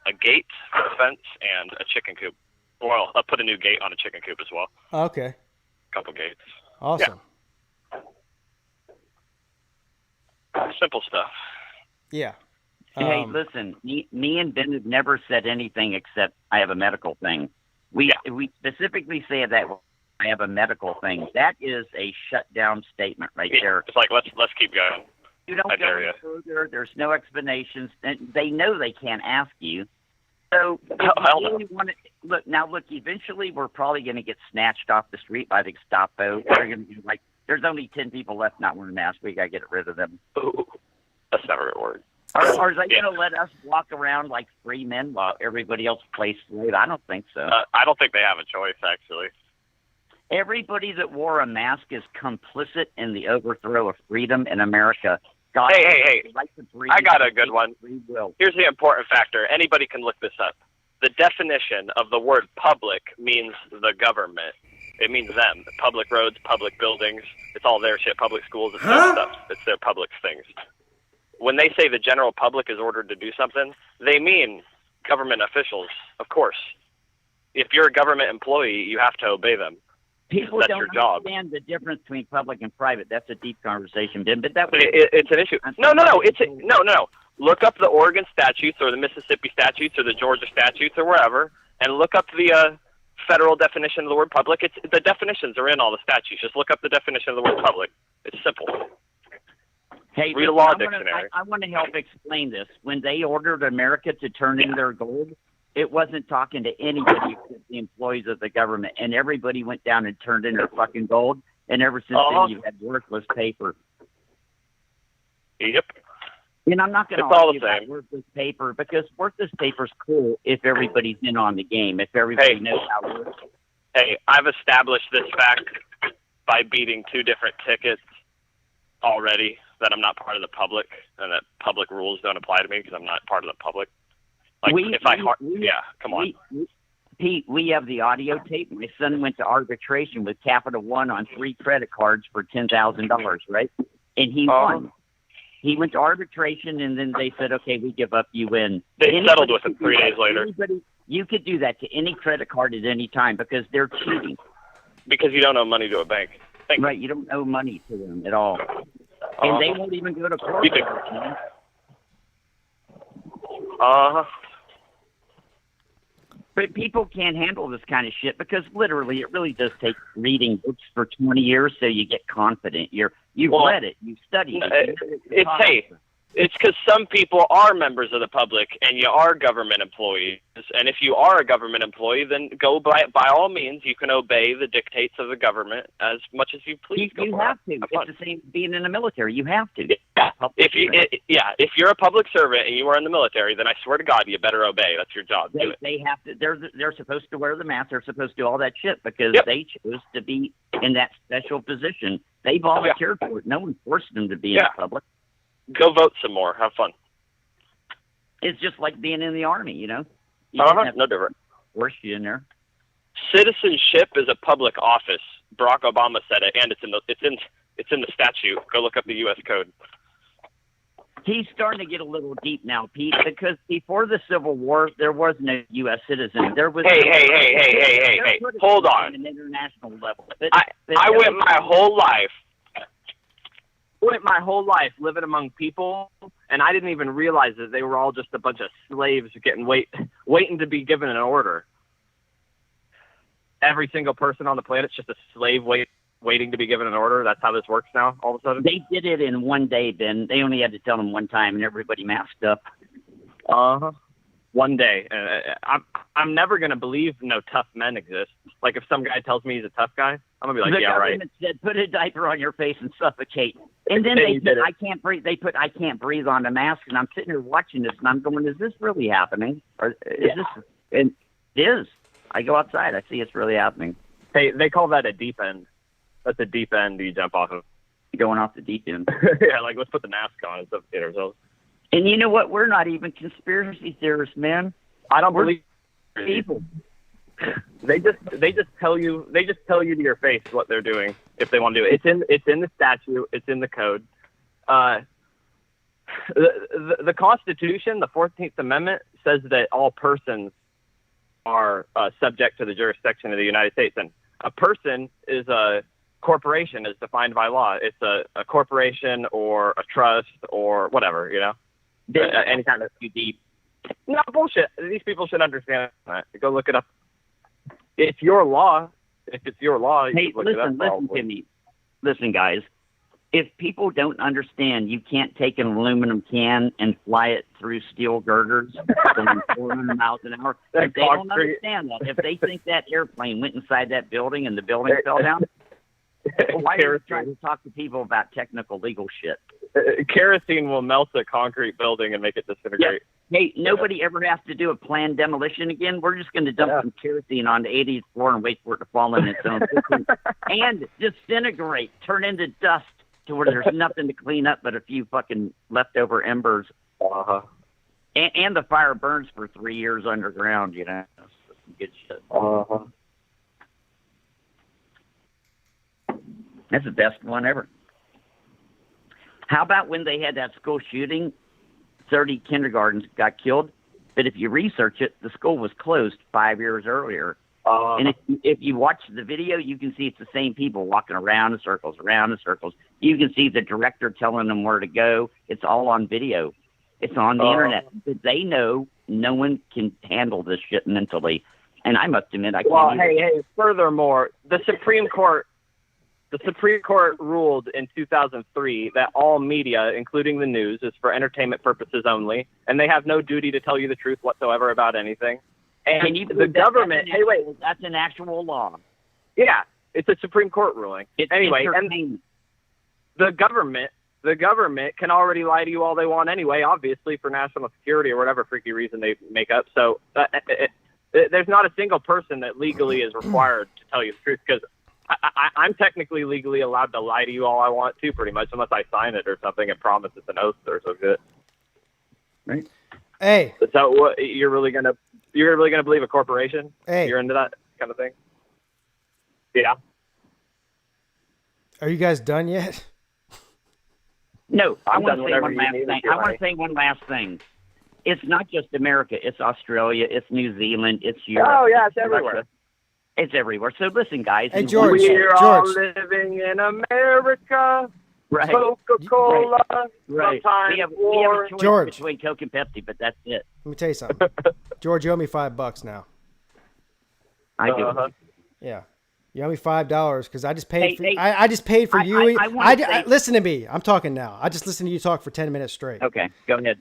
a gate for a fence and a chicken coop. Well, I'll put a new gate on a chicken coop as well. Okay. A couple gates. Awesome. Yeah. Simple stuff. Yeah. Hey, listen, me and Ben have never said anything except I have a medical thing. We specifically say that I have a medical thing. That is a shutdown statement right there. It's like, let's keep going. You don't go any further. There's no explanations. And they know they can't ask you. So look, eventually we're probably going to get snatched off the street by the Gestapo. They're going to be like, there's only 10 people left not wearing masks. We got to get rid of them. Ooh, that's never a word. Or are they going to let us walk around like free men while everybody else plays slave? I don't think so. I don't think they have a choice, actually. Everybody that wore a mask is complicit in the overthrow of freedom in America. God, hey. I got a good one. Here's the important factor. Anybody can look this up. The definition of the word public means the government. It means them. Public roads, public buildings. It's all their shit. Public schools, it's their stuff. It's their public things. When they say the general public is ordered to do something, they mean government officials, of course. If you're a government employee, you have to obey them. People that's don't your job. understand the difference between public and private. That's a deep conversation, Ben. But it's an issue. No. Look up the Oregon statutes or the Mississippi statutes or the Georgia statutes or wherever, and look up the federal definition of the word public. The definitions are in all the statutes. Just look up the definition of the word public. It's simple. Hey, read a law dictionary. I want to help explain this. When they ordered America to turn in their gold, it wasn't talking to anybody except the employees of the government, and everybody went down and turned in their fucking gold, and ever since then you had worthless paper. Yep. And I'm not going to argue about worthless paper, because worthless paper's cool if everybody's in on the game, if everybody knows how it works. Hey, I've established this fact by beating 2 different tickets already that I'm not part of the public, and that public rules don't apply to me because I'm not part of the public. Like, come on. Pete, we have the audio tape. My son went to arbitration with Capital One on 3 credit cards for $10,000, right? And he won. He went to arbitration, and then they said, okay, we give up, you win. They settled with him 3 days later. You could do that to any credit card at any time because they're cheating. Because you don't owe money to a bank. Right, you don't owe money to them at all. And they won't even go to court. But people can't handle this kind of shit because literally it really does take reading books for 20 years so you get confident. You've read it. You've studied it. It's because some people are members of the public and you are government employees. And if you are a government employee, then go by all means, you can obey the dictates of the government as much as you please. You have to. It's the same being in the military. You have to. Yeah. If you're a public servant and you are in the military, then I swear to God, you better obey. That's your job. They have to. They're supposed to wear the mask. They're supposed to do all that shit because they chose to be in that special position. They volunteered for it. No one forced them to be in the public. Go vote some more. Have fun. It's just like being in the Army, you know? No different. Force you in there. Citizenship is a public office. Barack Obama said it, and it's in the statute. Go look up the U.S. Code. He's starting to get a little deep now, Pete, because before the Civil War, there was no U.S. citizen. There was Hey. Hold on. An international level. I went my whole life. Living among people, and I didn't even realize that they were all just a bunch of slaves waiting to be given an order. Every single person on the planet's just a slave waiting waiting to be given an order? That's how this works now, all of a sudden? They did it in one day, Ben. They only had to tell them one time, and everybody masked up. One day. I'm never going to believe no tough men exist. Like, if some guy tells me he's a tough guy, I'm going to be like, the yeah, right. government said, put a diaper on your face and suffocate. And then they said, I can't breathe. They put, I can't breathe on the mask. And I'm sitting here watching this, and I'm going, is this really happening? Or is this? And it is. I go outside. I see it's really happening. Hey, they call that a deep end. That's a deep end you jump off of. Going off the deep end. Yeah, like, let's put the mask on and suffocate ourselves. And you know what? We're not even conspiracy theorists, man. I don't believe people. They just tell you to your face what they're doing if they want to do it. It's in the statute. It's in the code. The Constitution, the 14th Amendment, says that all persons are subject to the jurisdiction of the United States, and a person is a corporation as defined by law. It's a corporation or a trust or whatever, you know. Any kind of too deep. No, bullshit. These people should understand that. Go look it up. It's your law. If it's your law, you look it up. Listen to me. Listen, guys. If people don't understand, you can't take an aluminum can and fly it through steel girders going 400 miles an hour. If they don't understand that, if they think that airplane went inside that building and the building fell down, why are you trying to talk to people about technical legal shit? Kerosene will melt a concrete building and make it disintegrate. Yeah. Hey, nobody ever has to do a planned demolition again. We're just going to dump some kerosene on the 80th floor and wait for it to fall in its own system and disintegrate, turn into dust to where there's nothing to clean up but a few fucking leftover embers. And the fire burns for 3 years underground, you know. That's some good shit. That's the best one ever. How about when they had that school shooting, 30 kindergartens got killed, but if you research it, the school was closed 5 years earlier. And if you watch the video, you can see it's the same people walking around in circles. You can see the director telling them where to go. It's all on video. It's on the internet. But they know no one can handle this shit mentally. And I must admit, I can't. Well, hey, furthermore, the Supreme Court ruled in 2003 that all media, including the news, is for entertainment purposes only, and they have no duty to tell you the truth whatsoever about anything. And the government, that's an actual law. Yeah, it's a Supreme Court ruling. Anyway, and the government can already lie to you all they want anyway, obviously for national security or whatever freaky reason they make up. So there's not a single person that legally is required to tell you the truth, because I'm technically legally allowed to lie to you all I want to, pretty much, unless I sign it or something and promise it's an oath or some shit. Right. Hey. So what, you're really gonna believe a corporation? Hey. You're into that kind of thing? Yeah. Are you guys done yet? No, I want to say one last thing. I want to say one last thing. It's not just America. It's Australia. It's New Zealand. It's Europe. Oh, yeah, it's everywhere. Russia. It's everywhere. So listen, guys. Hey, George. We're all living in America. Right. Coca-Cola. Right. We have a choice George. between Coke and Pepsi, but that's it. Let me tell you something. George, you owe me $5 now. I do. Yeah. You owe me $5 because I just paid Hey, I just paid for you. Listen to me. I'm talking now. I just listened to you talk for 10 minutes straight. Okay. Go ahead.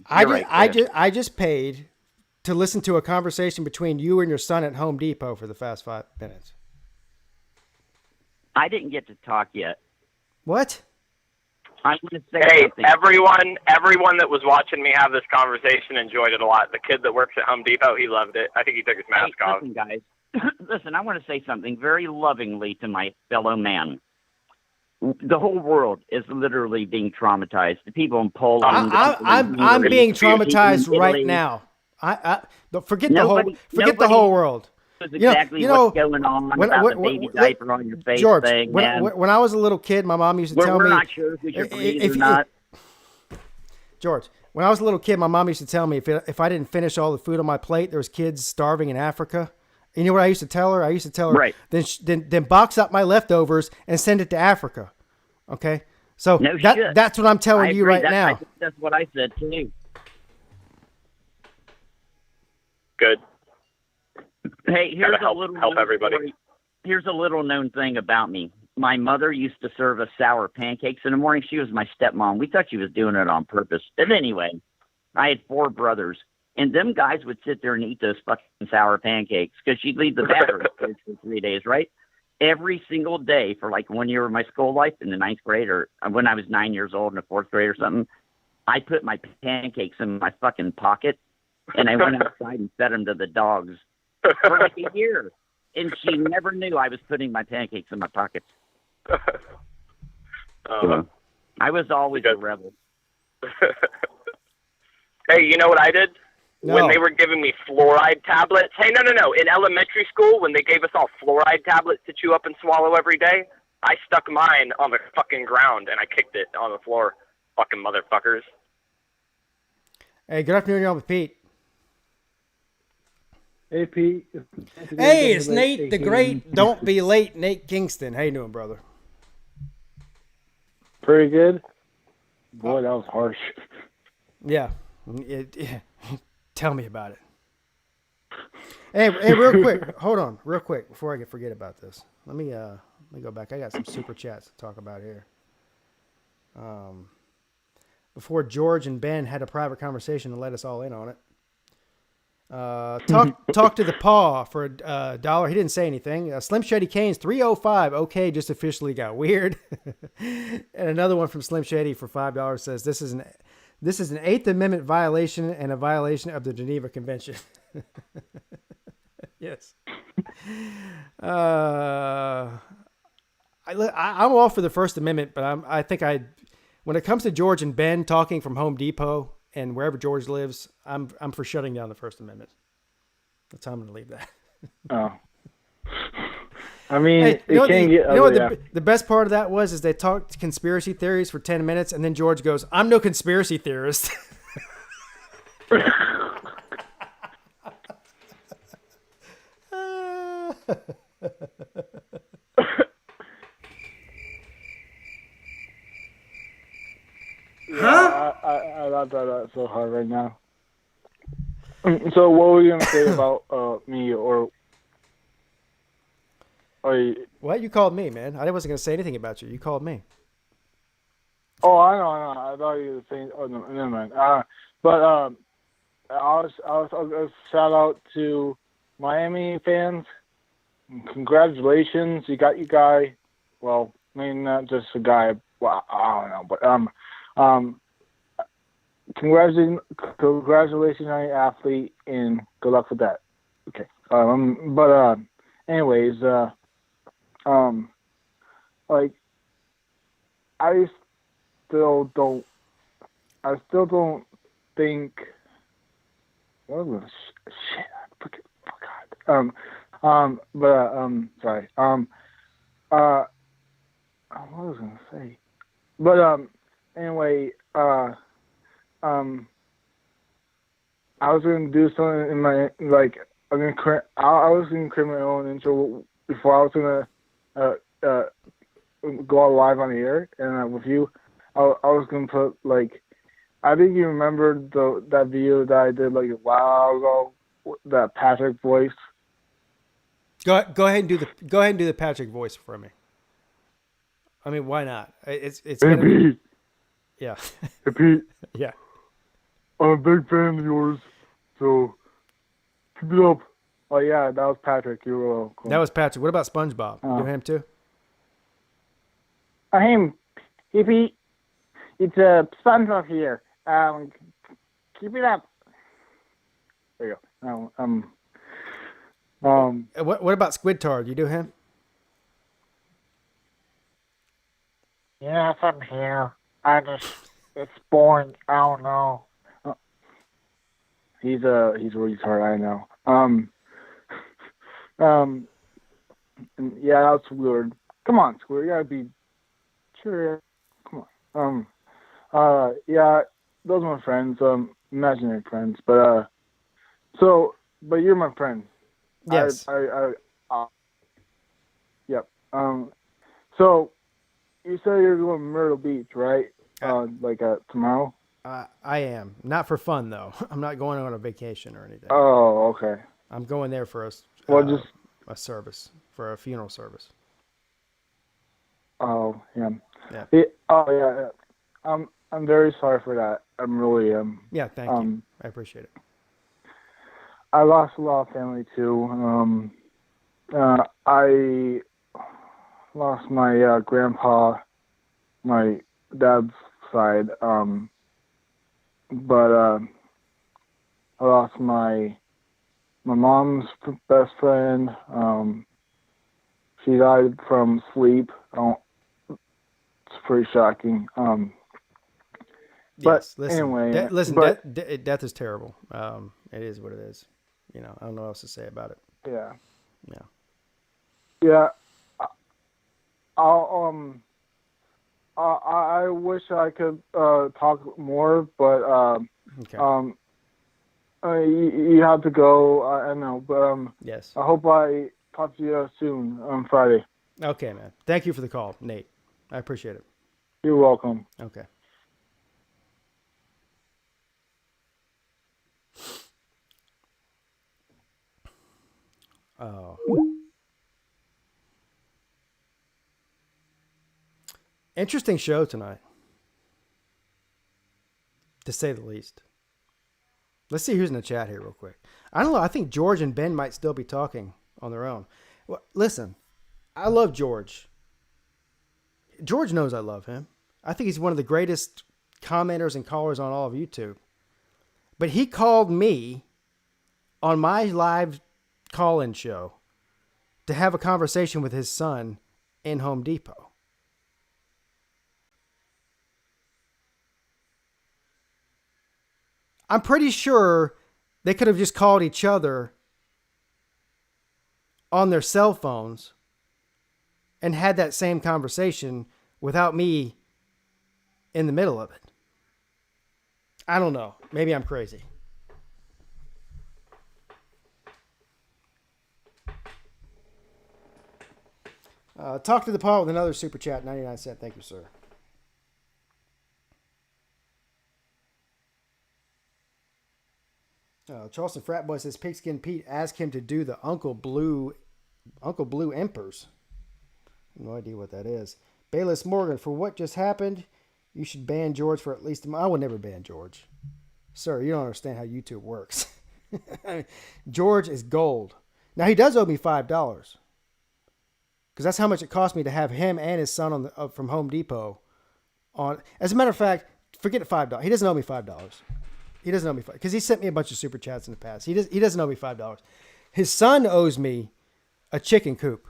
I just paid to listen to a conversation between you and your son at Home Depot for the past 5 minutes. I didn't get to talk yet. What? I want to say something. everyone that was watching me have this conversation enjoyed it a lot. The kid that works at Home Depot, he loved it. I think he took his mask off. Listen, guys. Listen, I want to say something very lovingly to my fellow man. The whole world is literally being traumatized. The people in Poland. I'm being traumatized right now. Forget the whole world. Exactly what's going on about the baby diaper on your face George, thing, when I was a little kid, my mom used to tell me. We're not sure if we should breathe or not. George, when I was a little kid, my mom used to tell me if I didn't finish all the food on my plate, there was kids starving in Africa. And you know what I used to tell her? I used to tell her, right. then box up my leftovers and send it to Africa. Okay? So that's what I'm telling you right now. That's what I said too. Good. Hey, here's a little help everybody. Here's a little known thing about me. my mother used to serve us sour pancakes in the morning. She was my stepmom. We thought she was doing it on purpose. But anyway, I had 4 brothers, and them guys would sit there and eat those fucking sour pancakes because she'd leave the battery for 3 days, right? Every single day for like 1 year of my school life in the 9th grade, or when I was 9 years old in the 4th grade or something, I put my pancakes in my fucking pocket, and I went outside and fed them to the dogs for like a year. And she never knew I was putting my pancakes in my pockets. So, I was always a rebel. Hey, you know what I did? No. When they were giving me fluoride tablets. Hey, no. In elementary school, when they gave us all fluoride tablets to chew up and swallow every day, I stuck mine on the fucking ground and I kicked it on the floor. Fucking motherfuckers. Hey, good afternoon, y'all with Pete. Hey, Pete. Hey, it's Nate, the great Don't Be Late, Nate Kingston. How you doing, brother? Pretty good. Boy, that was harsh. Yeah. Tell me about it. Hey, real quick. Hold on, real quick, before I forget about this. Let me go back. I got some super chats to talk about here. Before George and Ben had a private conversation and let us all in on it. Talk to the paw for $1. He didn't say anything. Slim Shady Canes 305. Okay, just officially got weird. And another one from Slim Shady for $5 says this is an 8th Amendment violation and a violation of the Geneva Convention. Yes. I'm all for the First Amendment, but I think when it comes to George and Ben talking from Home Depot and wherever George lives, I'm for shutting down the First Amendment. That's how I'm going to leave that. Oh. I mean, Hey, it can get ugly. The best part of that is they talked conspiracy theories for 10 minutes, and then George goes, I'm no conspiracy theorist. Huh? I laughed at that so hard right now. So what were you going to say about me or... What? You called me, man. I wasn't going to say anything about you. You called me. Oh, I know. I thought you were saying... Oh, no, never mind. But I was shout out to Miami fans. Congratulations. You got your guy. Well, I mean, not just a guy. Well, I don't know. But, congratulations on your athlete, and good luck with that. Okay. But anyways, like, I still don't think. What was shit? I forgot. Sorry. What was I gonna say? But anyway, I was gonna do something in my I was gonna create my own intro before I was gonna go out live on the air and with you. I was gonna put I think you remember that video that I did a while ago, that Patrick voice. Go ahead and do the Patrick voice for me. I mean, why not? It's Hey, Pete. Yeah. Hey, Pete. Yeah. I'm a big fan of yours, so keep it up. Oh yeah, that was Patrick. You were cool. That was Patrick. What about SpongeBob? You do him too? Hey Pete. It's SpongeBob here. Keep it up. There you go. What about Squidtard? You do him? Yes, I'm here. It's boring. I don't know. He's a retard. I know. Yeah, that's weird. Come on, Squid. You gotta be sure. Come on. Yeah, those are my friends. Imaginary friends, but you're my friend. Yes. Yep. So you said you're going to Myrtle Beach, right? Tomorrow? I am. Not for fun, though. I'm not going on a vacation or anything. Oh, okay. I'm going there for a service, for a funeral service. Oh, yeah. Yeah. Oh, yeah. I'm very sorry for that. I'm really Yeah, thank you. I appreciate it. I lost a lot of family too. I lost my grandpa, my dad's side. But I lost my mom's best friend. She died from sleep. It's pretty shocking. But Yes, listen, anyway, listen, but, death is terrible. It is what it is. You know, I don't know what else to say about it. yeah. Yeah. Yeah. I wish I could talk more, but Okay. you have to go. I know, but Yes. I hope I talk to you soon on Friday. Okay, man. Thank you for the call, Nate. I appreciate it. You're welcome. Okay. Oh. Interesting show tonight, to say the least. Let's see who's in the chat here real quick. I don't know. I think George and Ben might still be talking on their own. Well, listen, I love George. George knows I love him. I think he's one of the greatest commenters and callers on all of YouTube. But he called me on my live call-in show to have a conversation with his son in Home Depot. I'm pretty sure they could have just called each other on their cell phones and had that same conversation without me in the middle of it. I don't know. Maybe I'm crazy. Talk to the Paul with another super chat, 99 cents. Thank you, sir. Charleston Frat Boy says Pigskin Pete asked him to do the Uncle Blue Empers. No idea what that is. Bayless Morgan, for what just happened, you should ban George for at least a month. I would never ban George. Sir, you don't understand how YouTube works. George is gold. Now, he does owe me $5. Because that's how much it cost me to have him and his son on the, from Home Depot on. As a matter of fact, forget $5. He doesn't owe me $5. He doesn't owe me $5 because he sent me a bunch of super chats in the past. He doesn't owe me $5. His son owes me a chicken coop.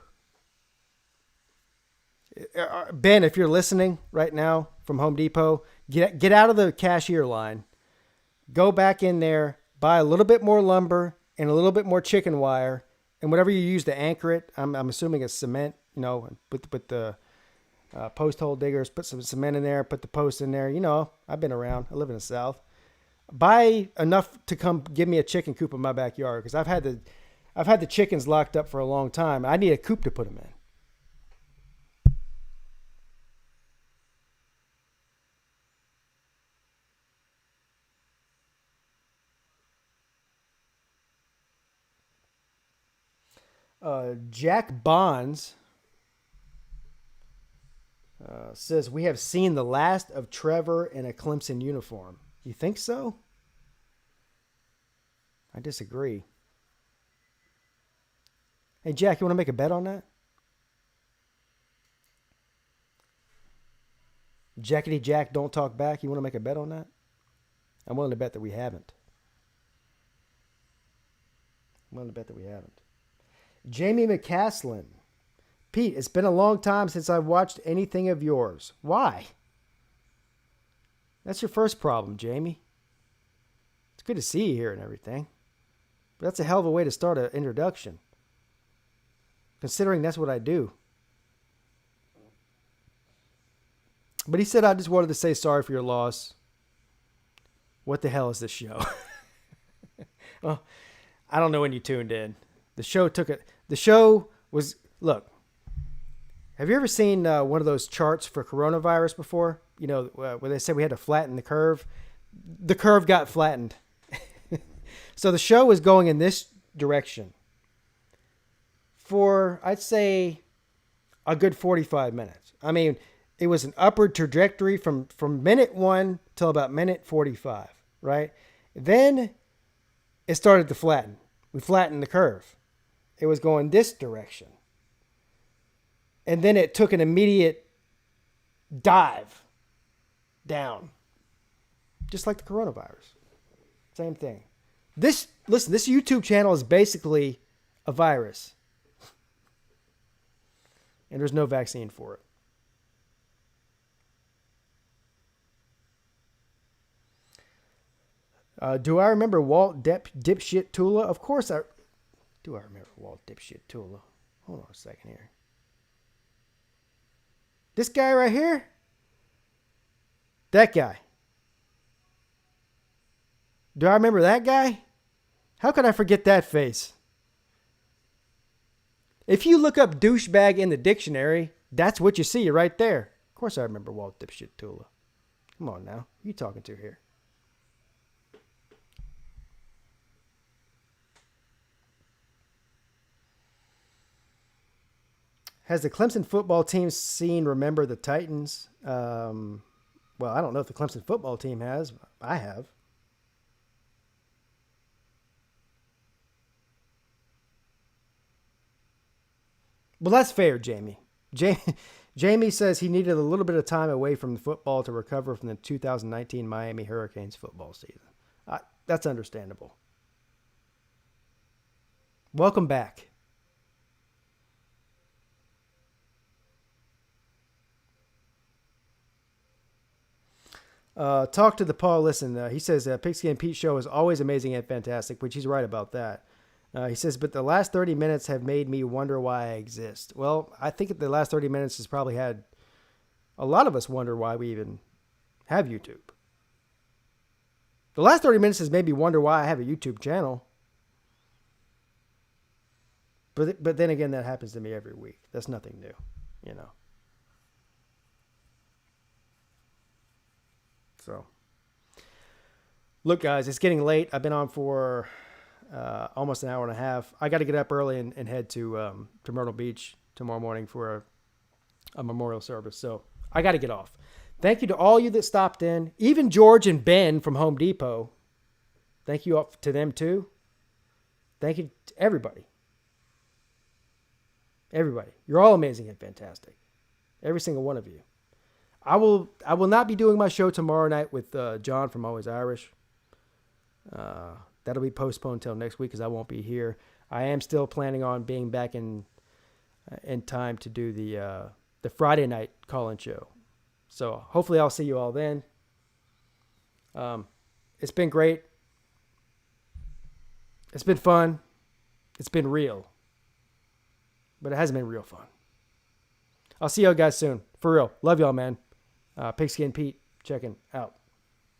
Ben, if you're listening right now from Home Depot, get out of the cashier line. Go back in there, buy a little bit more lumber and a little bit more chicken wire, and whatever you use to anchor it. I'm assuming it's cement. You know, with the post hole diggers, put some cement in there, put the post in there. You know, I've been around. I live in the South. Buy enough to come give me a chicken coop in my backyard because I've had the chickens locked up for a long time. I need a coop to put them in. Jack Bonds says, we have seen the last of Trevor in a Clemson uniform. You think so? I disagree. Hey, Jack, you want to make a bet on that? Jackety Jack, don't talk back. You want to make a bet on that? I'm willing to bet that we haven't. Jamie McCaslin. Pete, it's been a long time since I've watched anything of yours. Why? That's your first problem, Jamie. It's good to see you here and everything. But that's a hell of a way to start an introduction. Considering that's what I do. But he said, I just wanted to say sorry for your loss. What the hell is this show? Well, I don't know when you tuned in. The show was, look, have you ever seen one of those charts for coronavirus before? You know, where they said we had to flatten the curve. The curve got flattened. So the show was going in this direction for, I'd say, a good 45 minutes. I mean, it was an upward trajectory from minute 1 till about minute 45, right? Then it started to flatten. We flattened the curve. It was going this direction. And then it took an immediate dive down. Just like the coronavirus. Same thing. This YouTube channel is basically a virus. And there's no vaccine for it. Do I remember Walt Dipshit Tula? Of course I remember Walt Dipshit Tula. Hold on a second here. This guy right here? That guy. Do I remember that guy? How could I forget that face? If you look up douchebag in the dictionary, that's what you see right there. Of course I remember Walt Dipshit Tula. Come on now. Who you talking to here? Has the Clemson football team seen Remember the Titans? Well, I don't know if the Clemson football team has. I have. Well, that's fair, Jamie. Jamie says he needed a little bit of time away from the football to recover from the 2019 Miami Hurricanes football season. That's understandable. Welcome back. Talk to the Paul. Listen, he says Pigskin Pete show is always amazing and fantastic, which he's right about that. He says, but the last 30 minutes have made me wonder why I exist. Well, I think the last 30 minutes has probably had a lot of us wonder why we even have YouTube. The last 30 minutes has made me wonder why I have a YouTube channel. But then again, that happens to me every week. That's nothing new, you know. So, look, guys, it's getting late. I've been on for almost an hour and a half. I got to get up early and head to Myrtle Beach tomorrow morning for a memorial service. So I got to get off. Thank you to all you that stopped in, even George and Ben from Home Depot. Thank you to them too. Thank you to everybody. Everybody. You're all amazing and fantastic. Every single one of you. I will not be doing my show tomorrow night with John from Always Irish. That'll be postponed until next week because I won't be here. I am still planning on being back in time to do the Friday night call-in show. So hopefully I'll see you all then. It's been great. It's been fun. It's been real. But it hasn't been real fun. I'll see y'all guys soon. For real. Love y'all, man. Pigskin Pete checking out.